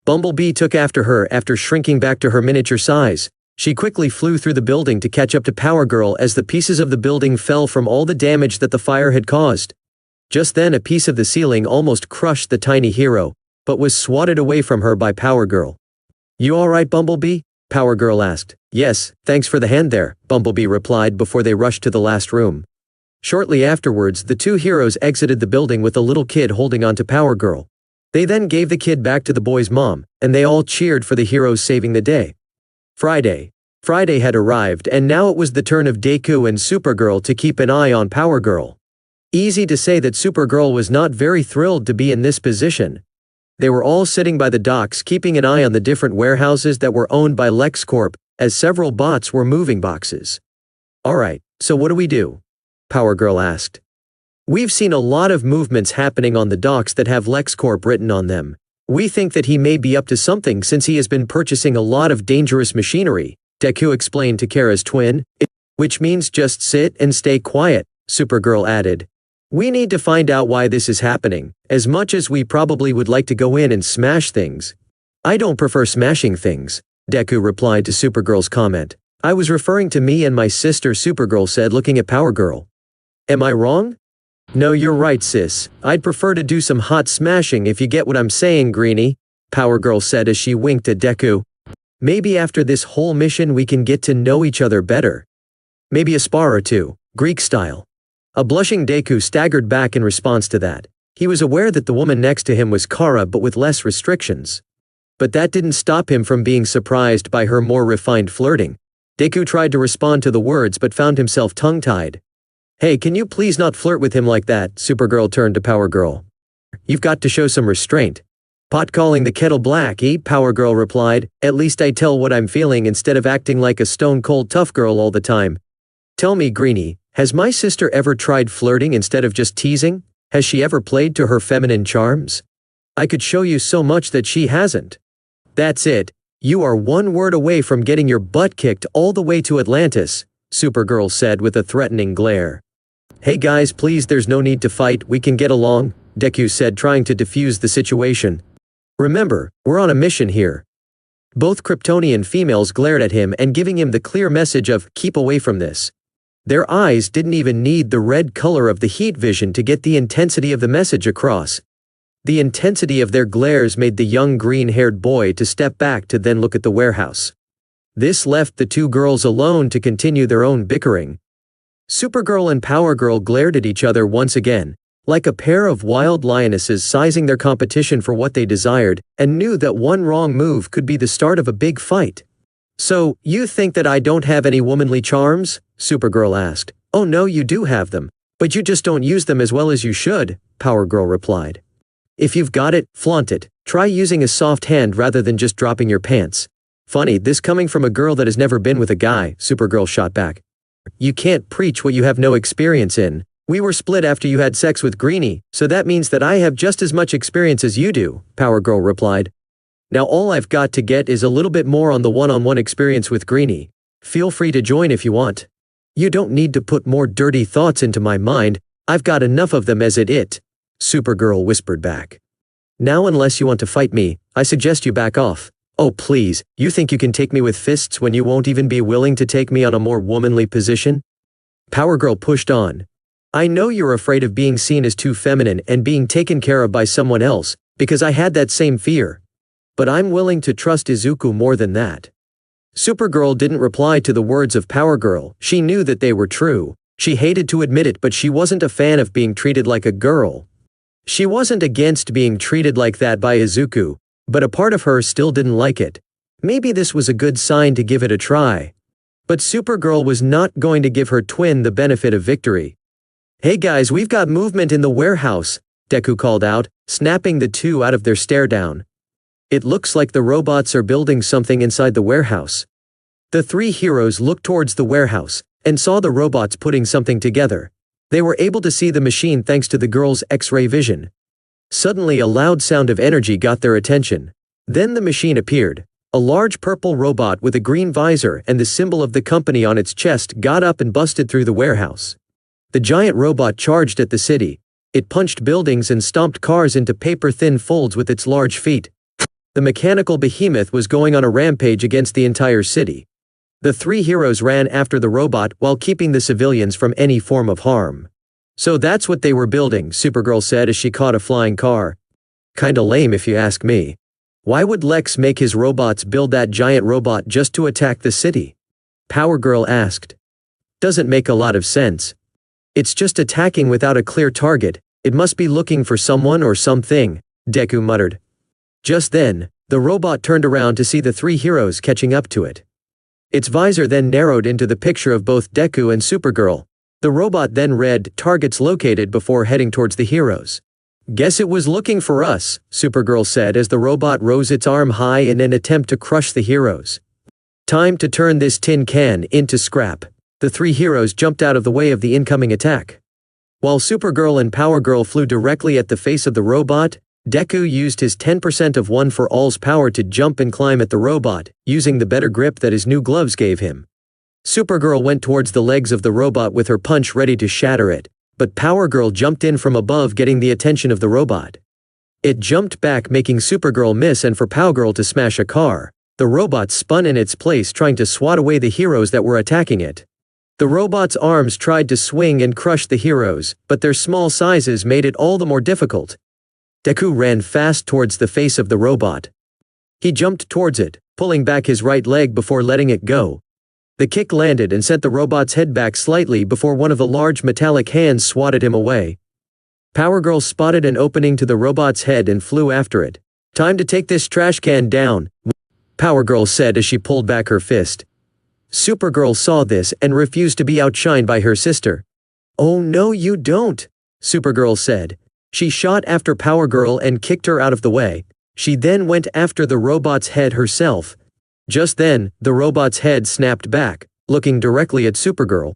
Bumblebee took after her after shrinking back to her miniature size. She quickly flew through the building to catch up to Power Girl as the pieces of the building fell from all the damage that the fire had caused. Just then a piece of the ceiling almost crushed the tiny hero, but was swatted away from her by Power Girl. You alright, Bumblebee? Power Girl asked. Yes, thanks for the hand there, Bumblebee replied before they rushed to the last room. Shortly afterwards, the 2 heroes exited the building with a little kid holding onto Power Girl. They then gave the kid back to the boy's mom, and they all cheered for the heroes saving the day. Friday had arrived, and now it was the turn of Deku and Supergirl to keep an eye on Power Girl. Easy to say that Supergirl was not very thrilled to be in this position. They were all sitting by the docks keeping an eye on the different warehouses that were owned by LexCorp, as several bots were moving boxes. Alright, so what do we do? Power Girl asked. We've seen a lot of movements happening on the docks that have LexCorp written on them. We think that he may be up to something since he has been purchasing a lot of dangerous machinery, Deku explained to Kara's twin. Which means just sit and stay quiet, Supergirl added. We need to find out why this is happening, as much as we probably would like to go in and smash things. I don't prefer smashing things, Deku replied to Supergirl's comment. I was referring to me and my sister, Supergirl said, looking at Power Girl. Am I wrong? No, you're right, sis. I'd prefer to do some hot smashing if you get what I'm saying, Greenie, Power Girl said as she winked at Deku. Maybe after this whole mission we can get to know each other better. Maybe a spar or two, Greek style. A blushing Deku staggered back in response to that. He was aware that the woman next to him was Kara, but with less restrictions. But that didn't stop him from being surprised by her more refined flirting. Deku tried to respond to the words but found himself tongue-tied. Hey, can you please not flirt with him like that? Supergirl turned to Power Girl. You've got to show some restraint. Pot calling the kettle black, eh? Power Girl replied. At least I tell what I'm feeling instead of acting like a stone-cold tough girl all the time. Tell me, Greenie, has my sister ever tried flirting instead of just teasing? Has she ever played to her feminine charms? I could show you so much that she hasn't. That's it. You are one word away from getting your butt kicked all the way to Atlantis, Supergirl said with a threatening glare. Hey guys, please, there's no need to fight, we can get along, Deku said, trying to defuse the situation. Remember, we're on a mission here. Both Kryptonian females glared at him and giving him the clear message of, keep away from this. Their eyes didn't even need the red color of the heat vision to get the intensity of the message across. The intensity of their glares made the young green-haired boy to step back to then look at the warehouse. This left the two girls alone to continue their own bickering. Supergirl and Power Girl glared at each other once again, like a pair of wild lionesses sizing their competition for what they desired, and knew that one wrong move could be the start of a big fight. So, you think that I don't have any womanly charms? Supergirl asked. Oh no, you do have them, but you just don't use them as well as you should, Power Girl replied. If you've got it, flaunt it. Try using a soft hand rather than just dropping your pants. Funny, this coming from a girl that has never been with a guy, Supergirl shot back. You can't preach what you have no experience in. We were split after you had sex with Greenie, so that means that I have just as much experience as you do, Power Girl replied. Now all I've got to get is a little bit more on the one-on-one experience with Greenie. Feel free to join if you want. You don't need to put more dirty thoughts into my mind, I've got enough of them as it is, Supergirl whispered back. Now unless you want to fight me, I suggest you back off. Oh please, you think you can take me with fists when you won't even be willing to take me on a more womanly position? Power Girl pushed on. I know you're afraid of being seen as too feminine and being taken care of by someone else, because I had that same fear. But I'm willing to trust Izuku more than that. Supergirl didn't reply to the words of Power Girl. She knew that they were true. She hated to admit it, but she wasn't a fan of being treated like a girl. She wasn't against being treated like that by Izuku, but a part of her still didn't like it. Maybe this was a good sign to give it a try. But Supergirl was not going to give her twin the benefit of victory. Hey guys, we've got movement in the warehouse, Deku called out, snapping the two out of their stare down. It looks like the robots are building something inside the warehouse. The three heroes looked towards the warehouse and saw the robots putting something together. They were able to see the machine thanks to the girls' X-ray vision. Suddenly a loud sound of energy got their attention. Then the machine appeared. A large purple robot with a green visor and the symbol of the company on its chest got up and busted through the warehouse. The giant robot charged at the city. It punched buildings and stomped cars into paper-thin folds with its large feet. The mechanical behemoth was going on a rampage against the entire city. The three heroes ran after the robot while keeping the civilians from any form of harm. So that's what they were building, Supergirl said as she caught a flying car. Kinda lame if you ask me. Why would Lex make his robots build that giant robot just to attack the city? Power Girl asked. Doesn't make a lot of sense. It's just attacking without a clear target. It must be looking for someone or something, Deku muttered. Just then, the robot turned around to see the three heroes catching up to it. Its visor then narrowed into the picture of both Deku and Supergirl. The robot then read, "Targets located," before heading towards the heroes. Guess it was looking for us, Supergirl said as the robot rose its arm high in an attempt to crush the heroes. Time to turn this tin can into scrap. The three heroes jumped out of the way of the incoming attack. While Supergirl and Power Girl flew directly at the face of the robot, Deku used his 10% of One for All's power to jump and climb at the robot, using the better grip that his new gloves gave him. Supergirl went towards the legs of the robot with her punch ready to shatter it, but Power Girl jumped in from above, getting the attention of the robot. It jumped back, making Supergirl miss and for Power Girl to smash a car. The robot spun in its place trying to swat away the heroes that were attacking it. The robot's arms tried to swing and crush the heroes, but their small sizes made it all the more difficult. Deku ran fast towards the face of the robot. He jumped towards it, pulling back his right leg before letting it go. The kick landed and sent the robot's head back slightly before one of the large metallic hands swatted him away. Power Girl spotted an opening to the robot's head and flew after it. "Time to take this trash can down," Power Girl said as she pulled back her fist. Supergirl saw this and refused to be outshined by her sister. "Oh no you don't," Supergirl said. She shot after Power Girl and kicked her out of the way. She then went after the robot's head herself. Just then, the robot's head snapped back, looking directly at Supergirl.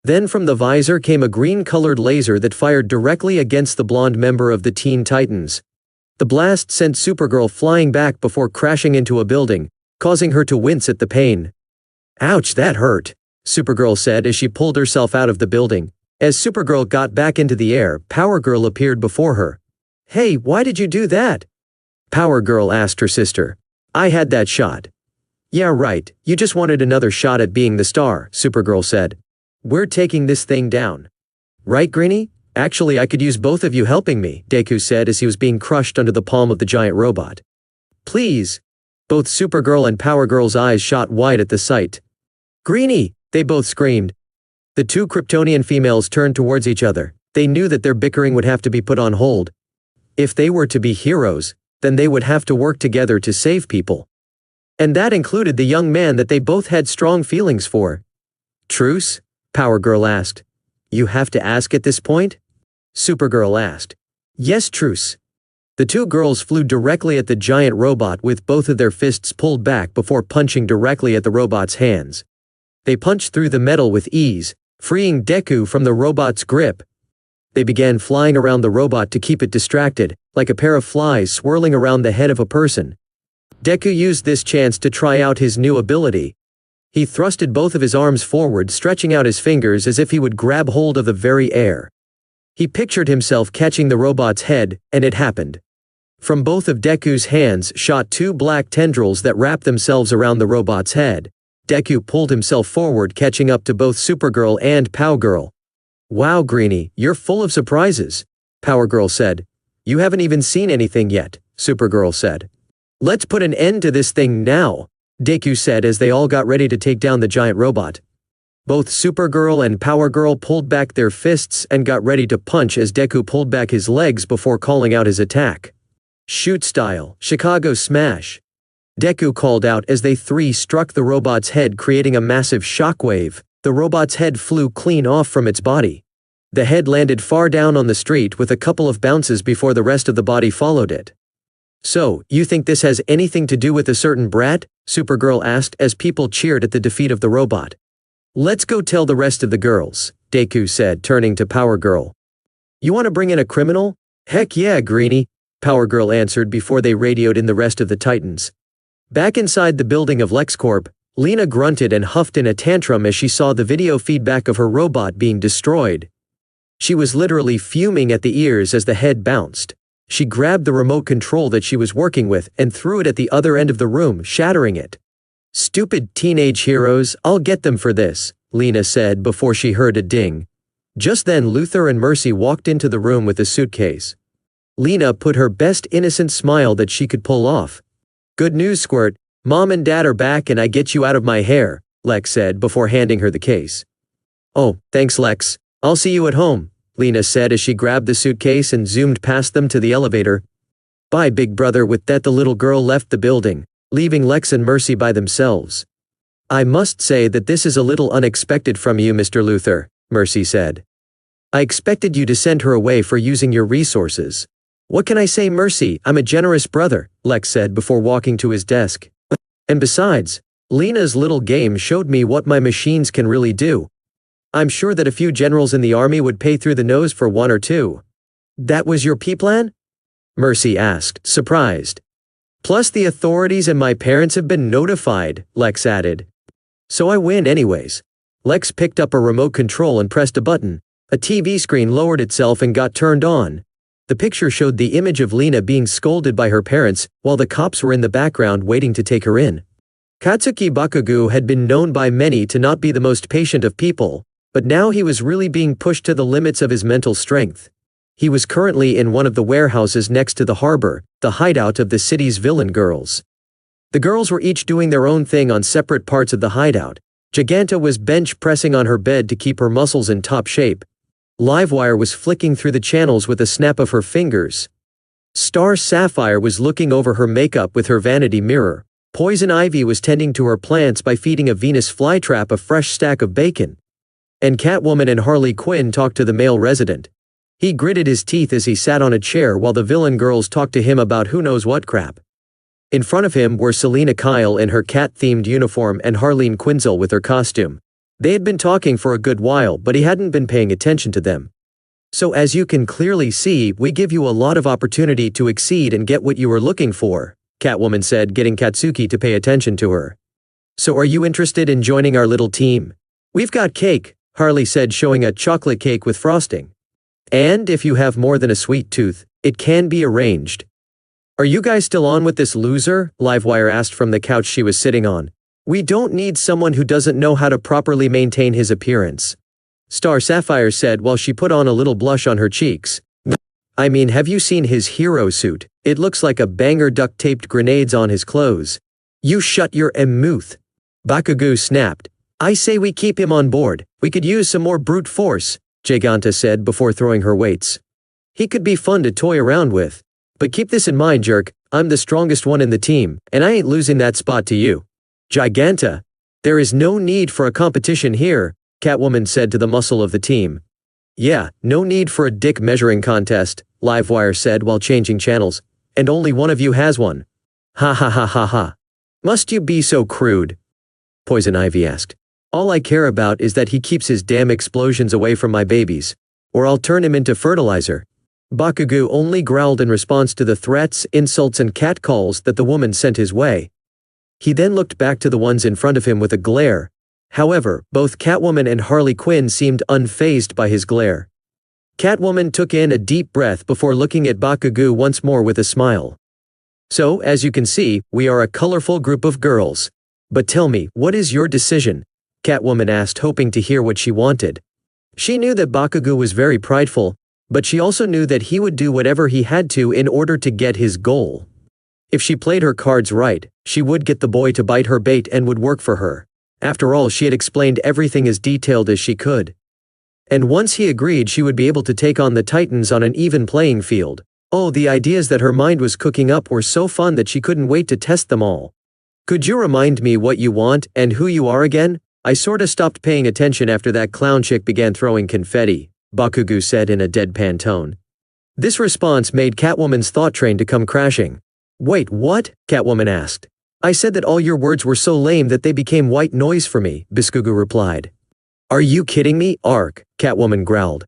Then from the visor came a green-colored laser that fired directly against the blonde member of the Teen Titans. The blast sent Supergirl flying back before crashing into a building, causing her to wince at the pain. "Ouch, that hurt," Supergirl said as she pulled herself out of the building. As Supergirl got back into the air, Power Girl appeared before her. "Hey, why did you do that?" Power Girl asked her sister. "I had that shot." "Yeah right, you just wanted another shot at being the star," Supergirl said. "We're taking this thing down. Right, Greenie? Actually I could use both of you helping me," Deku said as he was being crushed under the palm of the giant robot. "Please." Both Supergirl and Power Girl's eyes shot wide at the sight. "Greenie!" they both screamed. The two Kryptonian females turned towards each other. They knew that their bickering would have to be put on hold. If they were to be heroes, then they would have to work together to save people. And that included the young man that they both had strong feelings for. "Truce?" Power Girl asked. "You have to ask at this point?" Supergirl asked. "Yes, truce." The two girls flew directly at the giant robot with both of their fists pulled back before punching directly at the robot's hands. They punched through the metal with ease, freeing Deku from the robot's grip. They began flying around the robot to keep it distracted, like a pair of flies swirling around the head of a person. Deku used this chance to try out his new ability. He thrusted both of his arms forward, stretching out his fingers as if he would grab hold of the very air. He pictured himself catching the robot's head, and it happened. From both of Deku's hands shot two black tendrils that wrapped themselves around the robot's head. Deku pulled himself forward, catching up to both Supergirl and Power Girl. "Wow, Greenie, you're full of surprises," Power Girl said. "You haven't even seen anything yet," Supergirl said. "Let's put an end to this thing now," Deku said as they all got ready to take down the giant robot. Both Supergirl and Power Girl pulled back their fists and got ready to punch as Deku pulled back his legs before calling out his attack. "Shoot style, Chicago smash," Deku called out as they three struck the robot's head, creating a massive shockwave. The robot's head flew clean off from its body. The head landed far down on the street with a couple of bounces before the rest of the body followed it. "So, you think this has anything to do with a certain brat?" Supergirl asked as people cheered at the defeat of the robot. "Let's go tell the rest of the girls," Deku said, turning to Power Girl. "You want to bring in a criminal?" "Heck yeah, Greenie," Power Girl answered before they radioed in the rest of the Titans. Back inside the building of LexCorp, Lena grunted and huffed in a tantrum as she saw the video feedback of her robot being destroyed. She was literally fuming at the ears as the head bounced. She grabbed the remote control that she was working with and threw it at the other end of the room, shattering it. "Stupid teenage heroes, I'll get them for this," Lena said before she heard a ding. Just then Luther and Mercy walked into the room with a suitcase. Lena put her best innocent smile that she could pull off. "Good news, Squirt. Mom and Dad are back and I get you out of my hair," Lex said before handing her the case. "Oh, thanks Lex. I'll see you at home," Lena said as she grabbed the suitcase and zoomed past them to the elevator. "Bye, big brother." With that the little girl left the building, leaving Lex and Mercy by themselves. "I must say that this is a little unexpected from you, Mr. Luther," Mercy said. "I expected you to send her away for using your resources." "What can I say, Mercy? I'm a generous brother," Lex said before walking to his desk. "And besides, Lena's little game showed me what my machines can really do. I'm sure that a few generals in the army would pay through the nose for one or two." "That was your P-plan?" Mercy asked, surprised. "Plus the authorities and my parents have been notified," Lex added. "So I win anyways." Lex picked up a remote control and pressed a button. A TV screen lowered itself and got turned on. The picture showed the image of Lena being scolded by her parents, while the cops were in the background waiting to take her in. Katsuki Bakugo had been known by many to not be the most patient of people, but now he was really being pushed to the limits of his mental strength. He was currently in one of the warehouses next to the harbor, the hideout of the city's villain girls. The girls were each doing their own thing on separate parts of the hideout. Giganta was bench pressing on her bed to keep her muscles in top shape. Livewire was flicking through the channels with a snap of her fingers. Star Sapphire was looking over her makeup with her vanity mirror. Poison Ivy was tending to her plants by feeding a Venus flytrap a fresh stack of bacon. And Catwoman and Harley Quinn talked to the male resident. He gritted his teeth as he sat on a chair while the villain girls talked to him about who knows what crap. In front of him were Selena Kyle in her cat-themed uniform and Harleen Quinzel with her costume. They had been talking for a good while, but he hadn't been paying attention to them. So as you can clearly see, we give you a lot of opportunity to exceed and get what you were looking for, Catwoman said, getting Katsuki to pay attention to her. So are you interested in joining our little team? We've got cake, Harley said, showing a chocolate cake with frosting. And if you have more than a sweet tooth, it can be arranged. Are you guys still on with this loser? Livewire asked from the couch she was sitting on. We don't need someone who doesn't know how to properly maintain his appearance, Star Sapphire said while she put on a little blush on her cheeks. I mean, have you seen his hero suit? It looks like a banger duct-taped grenades on his clothes. You shut your mouth. Bakugo snapped. I say we keep him on board. We could use some more brute force, Giganta said before throwing her weights. He could be fun to toy around with. But keep this in mind, jerk, I'm the strongest one in the team, and I ain't losing that spot to you. Giganta. There is no need for a competition here, Catwoman said to the muscle of the team. Yeah, no need for a dick measuring contest, Livewire said while changing channels. And only one of you has one. Ha ha ha ha ha. Must you be so crude? Poison Ivy asked. All I care about is that he keeps his damn explosions away from my babies, or I'll turn him into fertilizer. Bakugo only growled in response to the threats, insults and catcalls that the woman sent his way. He then looked back to the ones in front of him with a glare. However, both Catwoman and Harley Quinn seemed unfazed by his glare. Catwoman took in a deep breath before looking at Bakugo once more with a smile. So, as you can see, we are a colorful group of girls. But tell me, what is your decision? Catwoman asked, hoping to hear what she wanted. She knew that Bakugo was very prideful, but she also knew that he would do whatever he had to in order to get his goal. If she played her cards right, she would get the boy to bite her bait and would work for her. After all, she had explained everything as detailed as she could. And once he agreed, she would be able to take on the Titans on an even playing field. Oh, the ideas that her mind was cooking up were so fun that she couldn't wait to test them all. Could you remind me what you want and who you are again? I sorta stopped paying attention after that clown chick began throwing confetti, Bakugo said in a deadpan tone. This response made Catwoman's thought train to come crashing. Wait, what? Catwoman asked. I said that all your words were so lame that they became white noise for me, Bakugo replied. Are you kidding me, Ark? Catwoman growled.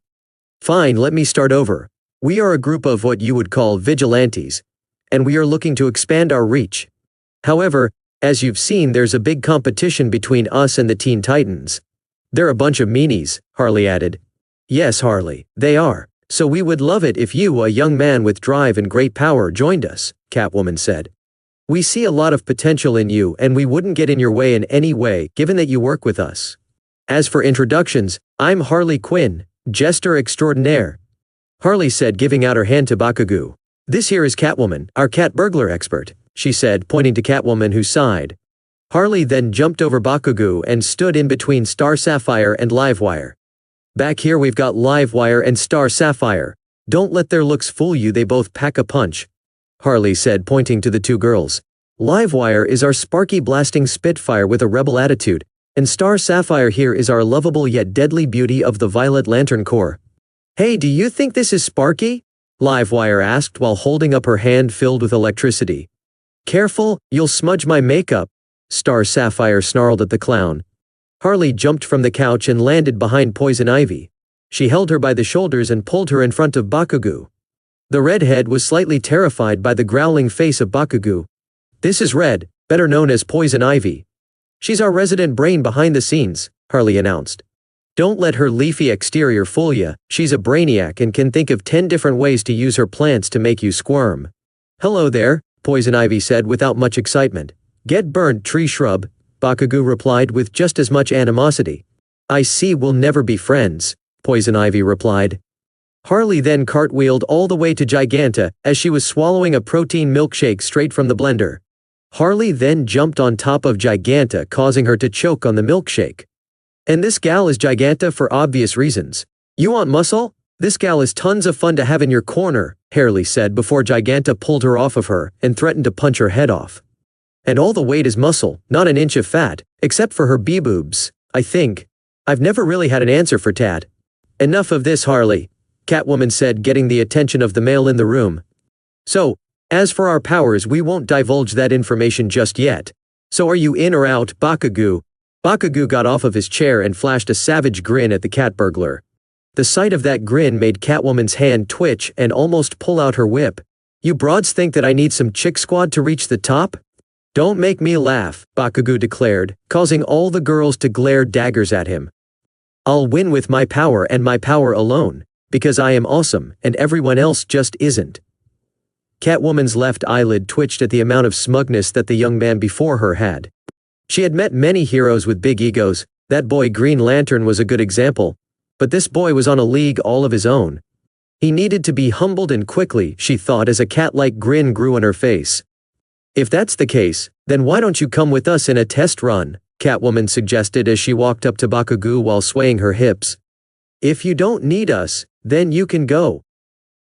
Fine, let me start over. We are a group of what you would call vigilantes, and we are looking to expand our reach. However, as you've seen, there's a big competition between us and the Teen Titans. They're a bunch of meanies, Harley added. Yes, Harley, they are. So we would love it if you, a young man with drive and great power, joined us, Catwoman said. We see a lot of potential in you and we wouldn't get in your way in any way, given that you work with us. As for introductions, I'm Harley Quinn, Jester Extraordinaire. Harley said, giving out her hand to Bakugo. This here is Catwoman, our cat burglar expert, she said, pointing to Catwoman, who sighed. Harley then jumped over Bakugo and stood in between Star Sapphire and Livewire. Back here we've got Livewire and Star Sapphire. Don't let their looks fool you, they both pack a punch, Harley said, pointing to the two girls. Livewire is our sparky blasting spitfire with a rebel attitude, and Star Sapphire here is our lovable yet deadly beauty of the Violet Lantern Corps. Hey, do you think this is sparky? Livewire asked while holding up her hand filled with electricity. Careful, you'll smudge my makeup, Star Sapphire snarled at the clown. Harley jumped from the couch and landed behind Poison Ivy. She held her by the shoulders and pulled her in front of Bakugo. The redhead was slightly terrified by the growling face of Bakugo. This is Red, better known as Poison Ivy. She's our resident brain behind the scenes, Harley announced. Don't let her leafy exterior fool ya, she's a brainiac and can think of 10 different ways to use her plants to make you squirm. Hello there, Poison Ivy said without much excitement. Get burned, tree shrub, Bakugo replied with just as much animosity. I see we'll never be friends, Poison Ivy replied. Harley then cartwheeled all the way to Giganta as she was swallowing a protein milkshake straight from the blender. Harley then jumped on top of Giganta, causing her to choke on the milkshake. And this gal is Giganta for obvious reasons. You want muscle? This gal is tons of fun to have in your corner, Harley said before Giganta pulled her off of her and threatened to punch her head off. And all the weight is muscle, not an inch of fat, except for her b-boobs, I think. I've never really had an answer for Tat. Enough of this, Harley, Catwoman said, getting the attention of the male in the room. So, as for our powers, we won't divulge that information just yet. So are you in or out, Bakugo? Bakugo got off of his chair and flashed a savage grin at the cat burglar. The sight of that grin made Catwoman's hand twitch and almost pull out her whip. You broads think that I need some chick squad to reach the top? Don't make me laugh, Bakugo declared, causing all the girls to glare daggers at him. I'll win with my power and my power alone, because I am awesome and everyone else just isn't. Catwoman's left eyelid twitched at the amount of smugness that the young man before her had. She had met many heroes with big egos, that boy Green Lantern was a good example, but this boy was on a league all of his own. He needed to be humbled and quickly, she thought as a cat-like grin grew on her face. If that's the case, then why don't you come with us in a test run, Catwoman suggested as she walked up to Bakugo while swaying her hips. If you don't need us, then you can go.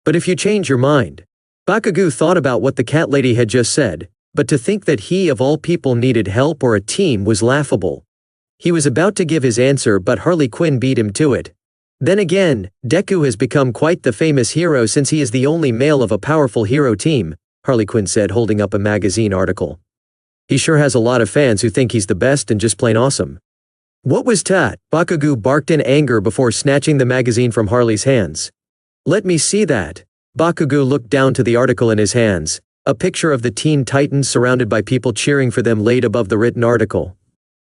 But if you change your mind. Bakugo thought about what the cat lady had just said, but to think that he of all people needed help or a team was laughable. He was about to give his answer, but Harley Quinn beat him to it. Then again, Deku has become quite the famous hero since he is the only male of a powerful hero team, Harley Quinn said, holding up a magazine article. He sure has a lot of fans who think he's the best and just plain awesome. What was that? Bakugo barked in anger before snatching the magazine from Harley's hands. Let me see that. Bakugo looked down to the article in his hands. A picture of the Teen Titans surrounded by people cheering for them laid above the written article.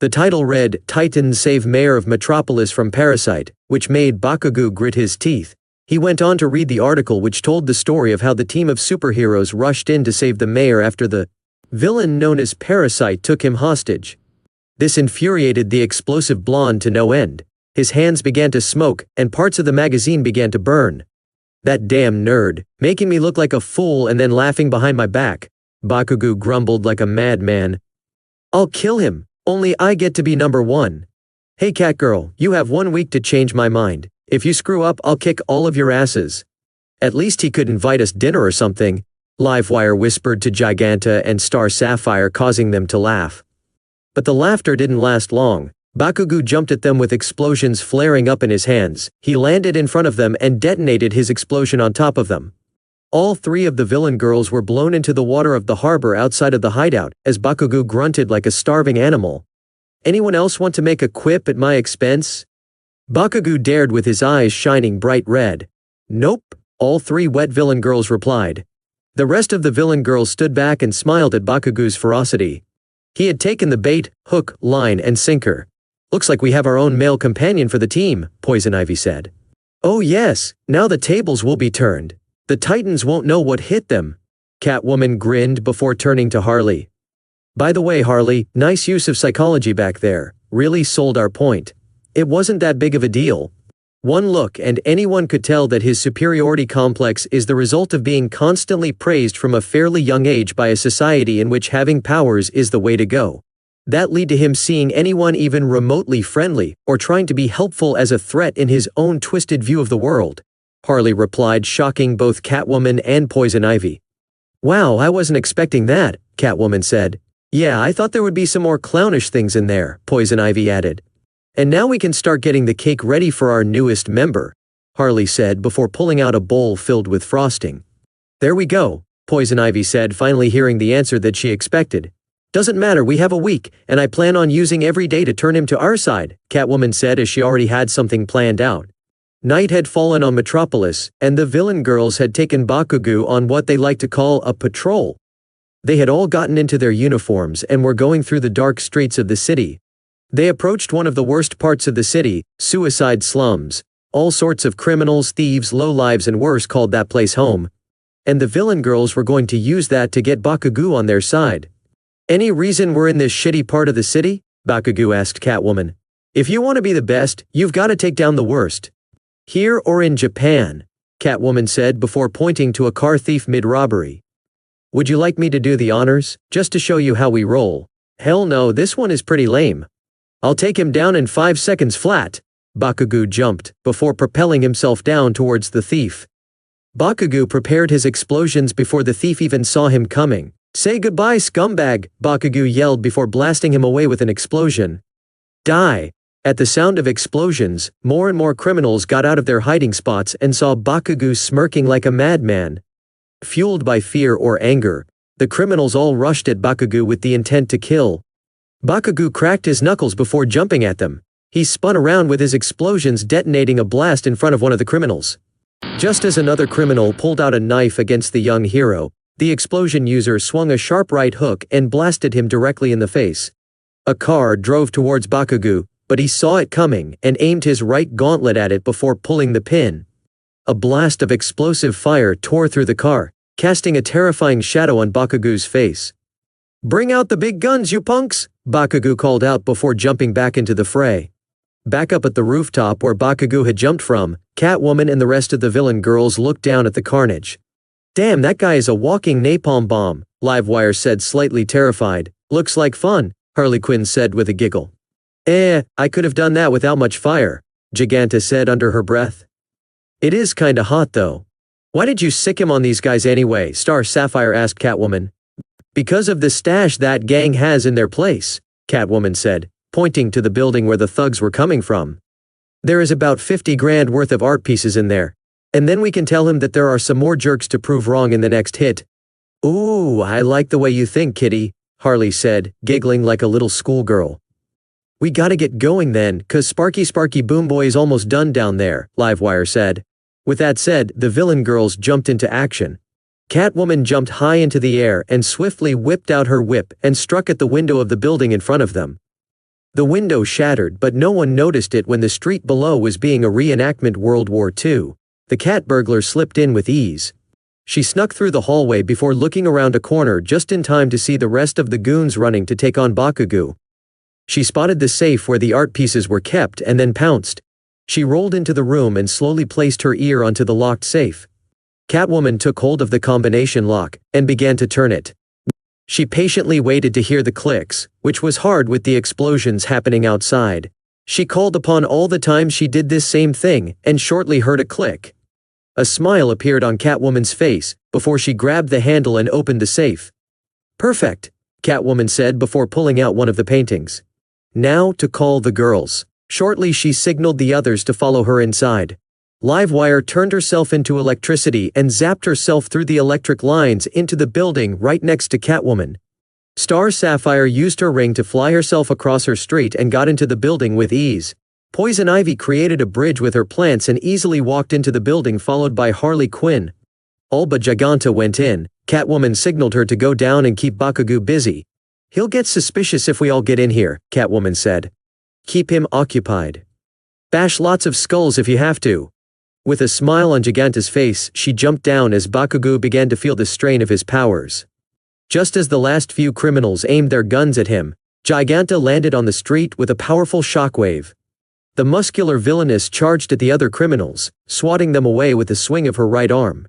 The title read, Titans Save Mayor of Metropolis from Parasite, which made Bakugo grit his teeth. He went on to read the article, which told the story of how the team of superheroes rushed in to save the mayor after the villain known as Parasite took him hostage. This infuriated the explosive blonde to no end. His hands began to smoke, and parts of the magazine began to burn. That damn nerd, making me look like a fool and then laughing behind my back, Bakugo grumbled like a madman. I'll kill him, only I get to be number one. Hey Catgirl, you have 1 week to change my mind. If you screw up, I'll kick all of your asses. At least he could invite us dinner or something, Livewire whispered to Giganta and Star Sapphire, causing them to laugh. But the laughter didn't last long. Bakugo jumped at them with explosions flaring up in his hands. He landed in front of them and detonated his explosion on top of them. All 3 of the villain girls were blown into the water of the harbor outside of the hideout, as Bakugo grunted like a starving animal. Anyone else want to make a quip at my expense? Bakugo dared with his eyes shining bright red. Nope, all 3 wet villain girls replied. The rest of the villain girls stood back and smiled at Bakugo's ferocity. He had taken the bait, hook, line, and sinker. Looks like we have our own male companion for the team, Poison Ivy said. Oh yes, now the tables will be turned. The Titans won't know what hit them. Catwoman grinned before turning to Harley. By the way, Harley, nice use of psychology back there. Really sold our point. It wasn't that big of a deal. One look and anyone could tell that his superiority complex is the result of being constantly praised from a fairly young age by a society in which having powers is the way to go. That led to him seeing anyone even remotely friendly or trying to be helpful as a threat in his own twisted view of the world, Harley replied, shocking both Catwoman and Poison Ivy. Wow, I wasn't expecting that, Catwoman said. Yeah, I thought there would be some more clownish things in there, Poison Ivy added. And now we can start getting the cake ready for our newest member, Harley said before pulling out a bowl filled with frosting. There we go, Poison Ivy said, finally hearing the answer that she expected. Doesn't matter, we have a week, and I plan on using every day to turn him to our side, Catwoman said as she already had something planned out. Night had fallen on Metropolis, and the villain girls had taken Bakugo on what they like to call a patrol. They had all gotten into their uniforms and were going through the dark streets of the city. They approached one of the worst parts of the city, suicide slums. All sorts of criminals, thieves, lowlives and worse called that place home. And the villain girls were going to use that to get Bakugo on their side. Any reason we're in this shitty part of the city? Bakugo asked Catwoman. If you want to be the best, you've got to take down the worst. Here or in Japan, Catwoman said before pointing to a car thief mid-robbery. Would you like me to do the honors, just to show you how we roll? Hell no, this one is pretty lame. I'll take him down in 5 seconds flat. Bakugo jumped, before propelling himself down towards the thief. Bakugo prepared his explosions before the thief even saw him coming. Say goodbye, scumbag, Bakugo yelled before blasting him away with an explosion. Die. At the sound of explosions, more and more criminals got out of their hiding spots and saw Bakugo smirking like a madman. Fueled by fear or anger, the criminals all rushed at Bakugo with the intent to kill. Bakugo cracked his knuckles before jumping at them. He spun around with his explosions detonating a blast in front of one of the criminals. Just as another criminal pulled out a knife against the young hero, the explosion user swung a sharp right hook and blasted him directly in the face. A car drove towards Bakugo, but he saw it coming and aimed his right gauntlet at it before pulling the pin. A blast of explosive fire tore through the car, casting a terrifying shadow on Bakugo's face. Bring out the big guns, you punks! Bakugo called out before jumping back into the fray. Back up at the rooftop where Bakugo had jumped from, Catwoman and the rest of the villain girls looked down at the carnage. Damn, that guy is a walking napalm bomb, Livewire said, slightly terrified. Looks like fun, Harley Quinn said with a giggle. I could have done that without much fire, Giganta said under her breath. It is kinda hot though. Why did you sick him on these guys anyway? Star Sapphire asked Catwoman. Because of the stash that gang has in their place, Catwoman said, pointing to the building where the thugs were coming from. There is about 50 grand worth of art pieces in there. And then we can tell him that there are some more jerks to prove wrong in the next hit. Ooh, I like the way you think, kitty, Harley said, giggling like a little schoolgirl. We gotta get going then, 'cause Sparky Boom Boy is almost done down there, Livewire said. With that said, the villain girls jumped into action. Catwoman jumped high into the air and swiftly whipped out her whip and struck at the window of the building in front of them. The window shattered, but no one noticed it when the street below was being a reenactment World War II. The cat burglar slipped in with ease. She snuck through the hallway before looking around a corner just in time to see the rest of the goons running to take on Bakugo. She spotted the safe where the art pieces were kept and then pounced. She rolled into the room and slowly placed her ear onto the locked safe. Catwoman took hold of the combination lock and began to turn it. She patiently waited to hear the clicks, which was hard with the explosions happening outside. She called upon all the times she did this same thing and shortly heard a click. A smile appeared on Catwoman's face before she grabbed the handle and opened the safe. Perfect, Catwoman said before pulling out one of the paintings. Now to call the girls. Shortly she signaled the others to follow her inside. Livewire turned herself into electricity and zapped herself through the electric lines into the building right next to Catwoman. Star Sapphire used her ring to fly herself across her street and got into the building with ease. Poison Ivy created a bridge with her plants and easily walked into the building followed by Harley Quinn. All but Giganta went in. Catwoman signaled her to go down and keep Bakugo busy. He'll get suspicious if we all get in here, Catwoman said. Keep him occupied. Bash lots of skulls if you have to. With a smile on Giganta's face, she jumped down as Bakugo began to feel the strain of his powers. Just as the last few criminals aimed their guns at him, Giganta landed on the street with a powerful shockwave. The muscular villainess charged at the other criminals, swatting them away with a swing of her right arm.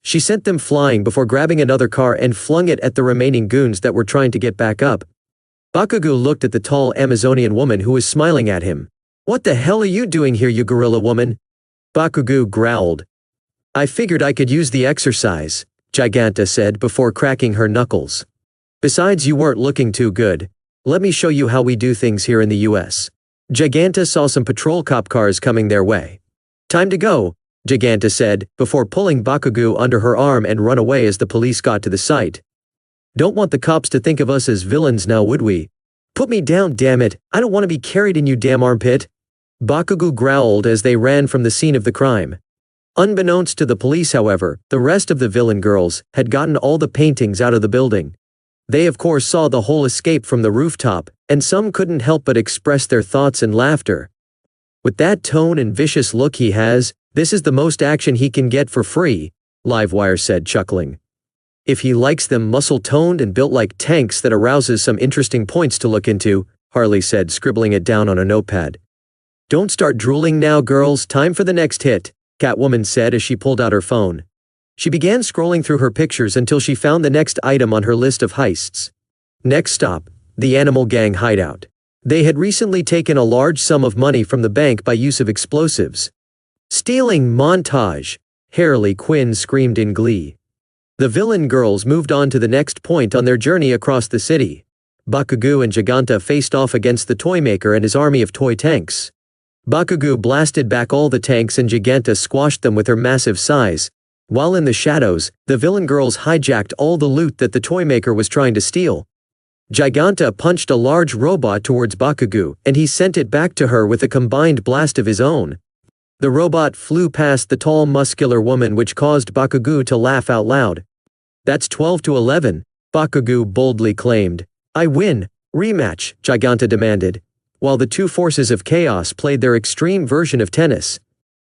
She sent them flying before grabbing another car and flung it at the remaining goons that were trying to get back up. Bakugo looked at the tall Amazonian woman who was smiling at him. What the hell are you doing here, you gorilla woman? Bakugo growled. I figured I could use the exercise, Giganta said before cracking her knuckles. Besides, you weren't looking too good. Let me show you how we do things here in the US. Giganta saw some patrol cop cars coming their way. Time to go, Giganta said, before pulling Bakugo under her arm and run away as the police got to the site. Don't want the cops to think of us as villains now, would we? Put me down, damn it, I don't want to be carried in, you damn armpit. Bakugo growled as they ran from the scene of the crime. Unbeknownst to the police, however, the rest of the villain girls had gotten all the paintings out of the building. They of course saw the whole escape from the rooftop, and some couldn't help but express their thoughts and laughter. With that tone and vicious look he has, this is the most action he can get for free, Livewire said, chuckling. If he likes them muscle-toned and built like tanks, that arouses some interesting points to look into, Harley said, scribbling it down on a notepad. Don't start drooling now, girls, time for the next hit, Catwoman said as she pulled out her phone. She began scrolling through her pictures until she found the next item on her list of heists. Next stop, the Animal Gang hideout. They had recently taken a large sum of money from the bank by use of explosives. Stealing montage, Harley Quinn screamed in glee. The villain girls moved on to the next point on their journey across the city. Bakugo and Giganta faced off against the Toymaker and his army of toy tanks. Bakugo blasted back all the tanks and Giganta squashed them with her massive size. While in the shadows, the villain girls hijacked all the loot that the Toymaker was trying to steal. Giganta punched a large robot towards Bakugo, and he sent it back to her with a combined blast of his own. The robot flew past the tall muscular woman, which caused Bakugo to laugh out loud. That's 12-11, Bakugo boldly claimed. I win. Rematch, Giganta demanded. While the two forces of chaos played their extreme version of tennis.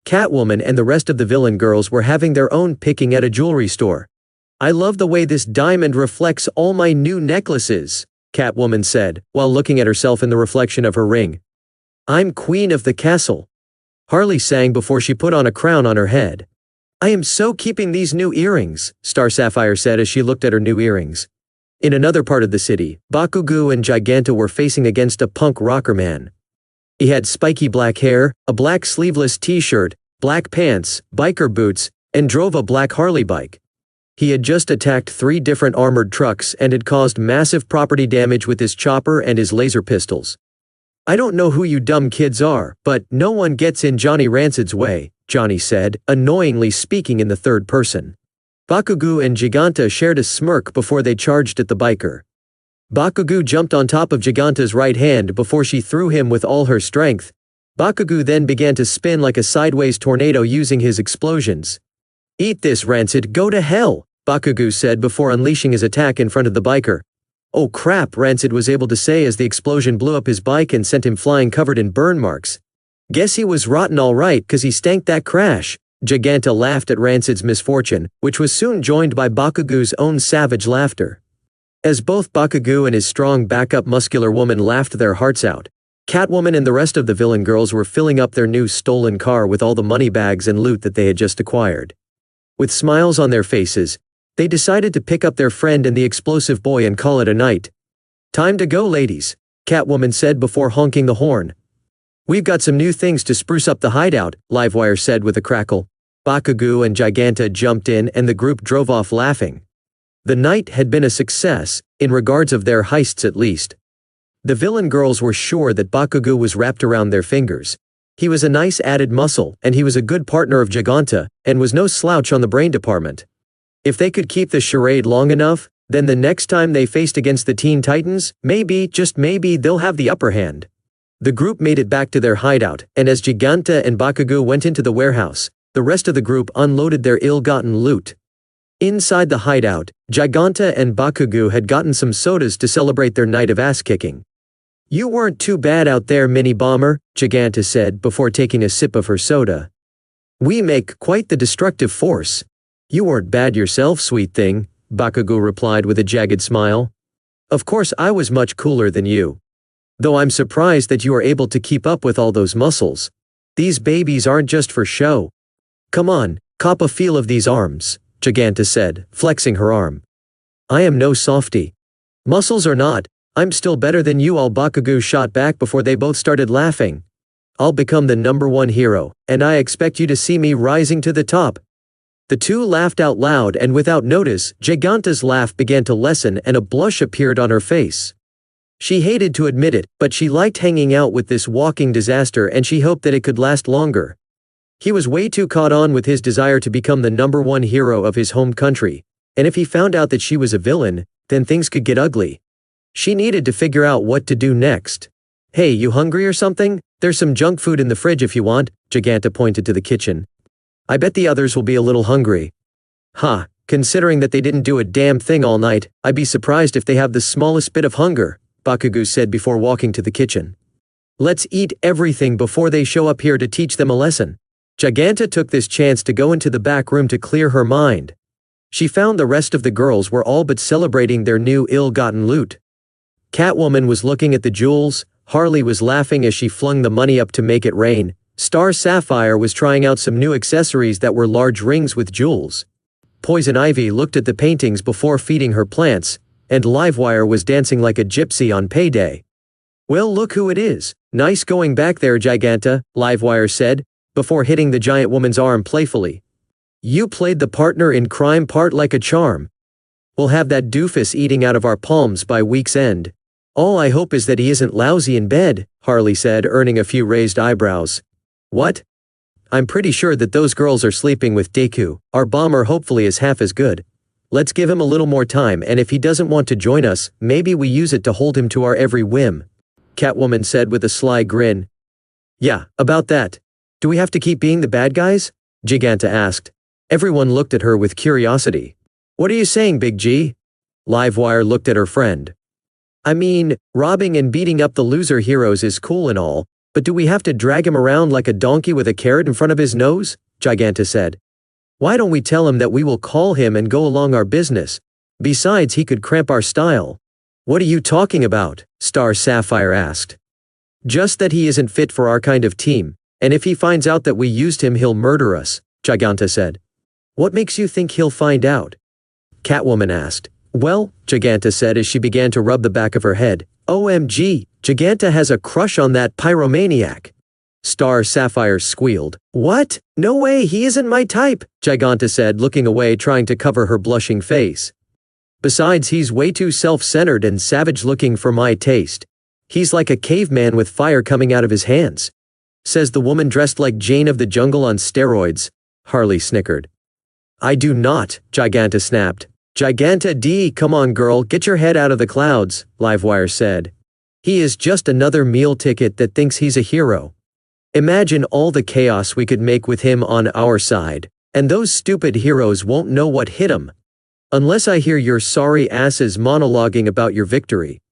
Catwoman and the rest of the villain girls were having their own picking at a jewelry store. I love the way this diamond reflects all my new necklaces, Catwoman said, while looking at herself in the reflection of her ring. I'm queen of the castle, Harley sang before she put on a crown on her head. I am so keeping these new earrings, Star Sapphire said as she looked at her new earrings. In another part of the city, Bakugo and Giganta were facing against a punk rocker man. He had spiky black hair, a black sleeveless t-shirt, black pants, biker boots, and drove a black Harley bike. He had just attacked 3 different armored trucks and had caused massive property damage with his chopper and his laser pistols. I don't know who you dumb kids are, but no one gets in Johnny Rancid's way, Johnny said, annoyingly speaking in the third person. Bakugo and Giganta shared a smirk before they charged at the biker. Bakugo jumped on top of Giganta's right hand before she threw him with all her strength. Bakugo then began to spin like a sideways tornado using his explosions. Eat this, Rancid, go to hell, Bakugo said before unleashing his attack in front of the biker. Oh crap, Rancid was able to say as the explosion blew up his bike and sent him flying covered in burn marks. Guess he was rotten alright cause he stank that crash. Giganta laughed at Rancid's misfortune, which was soon joined by Bakugo's own savage laughter. As both Bakugo and his strong backup muscular woman laughed their hearts out, Catwoman and the rest of the villain girls were filling up their new stolen car with all the money bags and loot that they had just acquired. With smiles on their faces, they decided to pick up their friend and the explosive boy and call it a night. Time to go, ladies, Catwoman said before honking the horn. We've got some new things to spruce up the hideout, Livewire said with a crackle. Bakugo and Giganta jumped in and the group drove off laughing. The night had been a success, in regards of their heists at least. The villain girls were sure that Bakugo was wrapped around their fingers. He was a nice added muscle, and he was a good partner of Giganta, and was no slouch on the brain department. If they could keep the charade long enough, then the next time they faced against the Teen Titans, maybe, just maybe, they'll have the upper hand. The group made it back to their hideout, and as Giganta and Bakugo went into the warehouse, the rest of the group unloaded their ill-gotten loot. Inside the hideout, Giganta and Bakugo had gotten some sodas to celebrate their night of ass-kicking. You weren't too bad out there, mini-bomber, Giganta said before taking a sip of her soda. We make quite the destructive force. You weren't bad yourself, sweet thing, Bakugo replied with a jagged smile. Of course I was much cooler than you. Though I'm surprised that you are able to keep up with all those muscles. These babies aren't just for show. Come on, cop a feel of these arms, Giganta said, flexing her arm. I am no softy. Muscles or not, I'm still better than you all, Bakugo shot back before they both started laughing. I'll become the #1 hero, and I expect you to see me rising to the top. The two laughed out loud and without notice, Giganta's laugh began to lessen and a blush appeared on her face. She hated to admit it, but she liked hanging out with this walking disaster and she hoped that it could last longer. He was way too caught on with his desire to become the #1 hero of his home country, and if he found out that she was a villain, then things could get ugly. She needed to figure out what to do next. Hey, you hungry or something? There's some junk food in the fridge if you want, Giganta pointed to the kitchen. I bet the others will be a little hungry. Ha, Considering that they didn't do a damn thing all night, I'd be surprised if they have the smallest bit of hunger, Bakugo said before walking to the kitchen. Let's eat everything before they show up here to teach them a lesson. Giganta took this chance to go into the back room to clear her mind. She found the rest of the girls were all but celebrating their new ill-gotten loot. Catwoman was looking at the jewels, Harley was laughing as she flung the money up to make it rain, Star Sapphire was trying out some new accessories that were large rings with jewels. Poison Ivy looked at the paintings before feeding her plants, and Livewire was dancing like a gypsy on payday. Well, look who it is. Nice going back there, Giganta, Livewire said, before hitting the giant woman's arm playfully. You played the partner in crime part like a charm. We'll have that doofus eating out of our palms by week's end. All I hope is that he isn't lousy in bed, Harley said, earning a few raised eyebrows. What? I'm pretty sure that those girls are sleeping with Deku. Our bomber hopefully is half as good. Let's give him a little more time, and if he doesn't want to join us, maybe we use it to hold him to our every whim, Catwoman said with a sly grin. Yeah, about that. Do we have to keep being the bad guys? Giganta asked. Everyone looked at her with curiosity. What are you saying, Big G? Livewire looked at her friend. I mean, robbing and beating up the loser heroes is cool and all, but do we have to drag him around like a donkey with a carrot in front of his nose? Giganta said. Why don't we tell him that we will call him and go along our business? Besides, he could cramp our style. What are you talking about? Star Sapphire asked. Just that he isn't fit for our kind of team, and if he finds out that we used him, he'll murder us, Giganta said. What makes you think he'll find out? Catwoman asked. Well, Giganta said as she began to rub the back of her head. OMG, Giganta has a crush on that pyromaniac. Star Sapphire squealed. What? No way, he isn't my type, Giganta said, looking away, trying to cover her blushing face. Besides, he's way too self-centered and savage-looking for my taste. He's like a caveman with fire coming out of his hands. Says the woman dressed like Jane of the Jungle on steroids, Harley snickered. I do not, Giganta snapped. Giganta D, come on girl, get your head out of the clouds, Livewire said. He is just another meal ticket that thinks he's a hero. Imagine all the chaos we could make with him on our side, and those stupid heroes won't know what hit him. Unless I hear your sorry asses monologuing about your victory.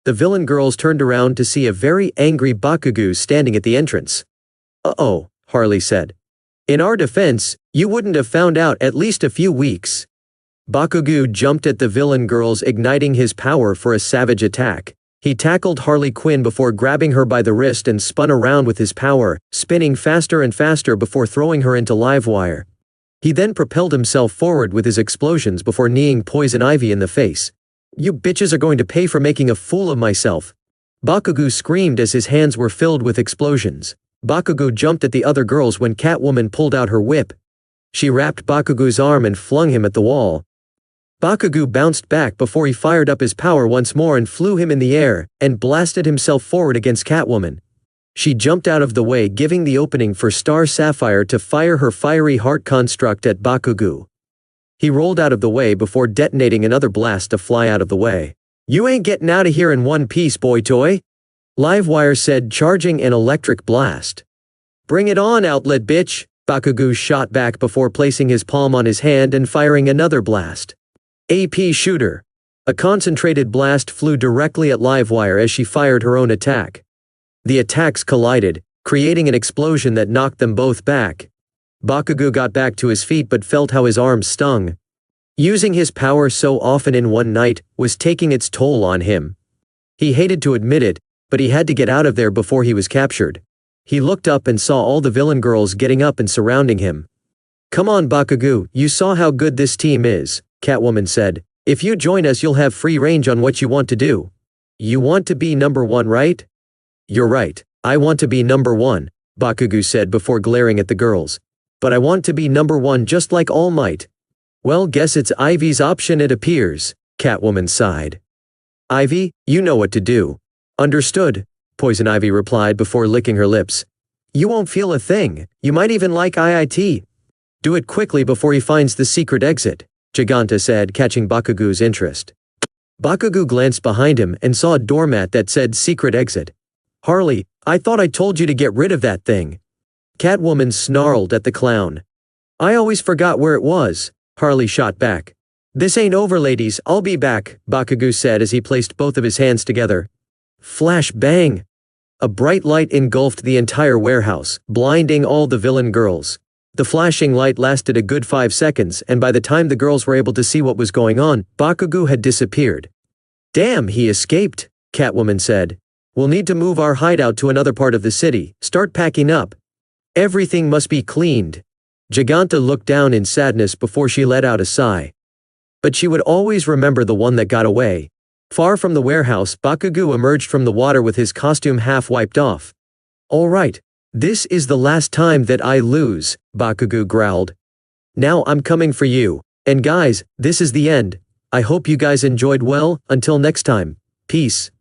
The villain girls turned around to see a very angry Bakugo standing at the entrance. Uh-oh, Harley said. In our defense, you wouldn't have found out at least a few weeks. Bakugo jumped at the villain girls, igniting his power for a savage attack. He tackled Harley Quinn before grabbing her by the wrist and spun around with his power, spinning faster and faster before throwing her into Livewire. He then propelled himself forward with his explosions before kneeing Poison Ivy in the face. You bitches are going to pay for making a fool of myself. Bakugo screamed as his hands were filled with explosions. Bakugo jumped at the other girls when Catwoman pulled out her whip. She wrapped Bakugo's arm and flung him at the wall. Bakugo bounced back before he fired up his power once more and flew him in the air, and blasted himself forward against Catwoman. She jumped out of the way, giving the opening for Star Sapphire to fire her fiery heart construct at Bakugo. He rolled out of the way before detonating another blast to fly out of the way. You ain't getting out of here in one piece, boy toy, Livewire said, charging an electric blast. Bring it on, outlet bitch, Bakugo shot back before placing his palm on his hand and firing another blast. AP shooter. A concentrated blast flew directly at Livewire as she fired her own attack. The attacks collided, creating an explosion that knocked them both back. Bakugo got back to his feet but felt how his arms stung. Using his power so often in one night was taking its toll on him. He hated to admit it, but he had to get out of there before he was captured. He looked up and saw all the villain girls getting up and surrounding him. Come on, Bakugo, you saw how good this team is, Catwoman said. If you join us, you'll have free range on what you want to do. You want to be number one, right? You're right, I want to be number one, Bakugo said before glaring at the girls. But I want to be number one just like All Might. Well, guess it's Ivy's option, it appears, Catwoman sighed. Ivy, you know what to do. Understood, Poison Ivy replied before licking her lips. You won't feel a thing, you might even like IIT. Do it quickly before he finds the secret exit, Giganta said, catching Bakugo's interest. Bakugo glanced behind him and saw a doormat that said secret exit. Harley, I thought I told you to get rid of that thing. Catwoman snarled at the clown. I always forgot where it was, Harley shot back. This ain't over, ladies, I'll be back, Bakugo said as he placed both of his hands together. Flash bang! A bright light engulfed the entire warehouse, blinding all the villain girls. The flashing light lasted a good 5 seconds, and by the time the girls were able to see what was going on, Bakugo had disappeared. Damn, he escaped, Catwoman said. We'll need to move our hideout to another part of the city, start packing up. Everything must be cleaned. Giganta looked down in sadness before she let out a sigh. But she would always remember the one that got away. Far from the warehouse, Bakugo emerged from the water with his costume half wiped off. All right. This is the last time that I lose, Bakugo growled. Now I'm coming for you. And guys, this is the end. I hope you guys enjoyed well, until next time. Peace.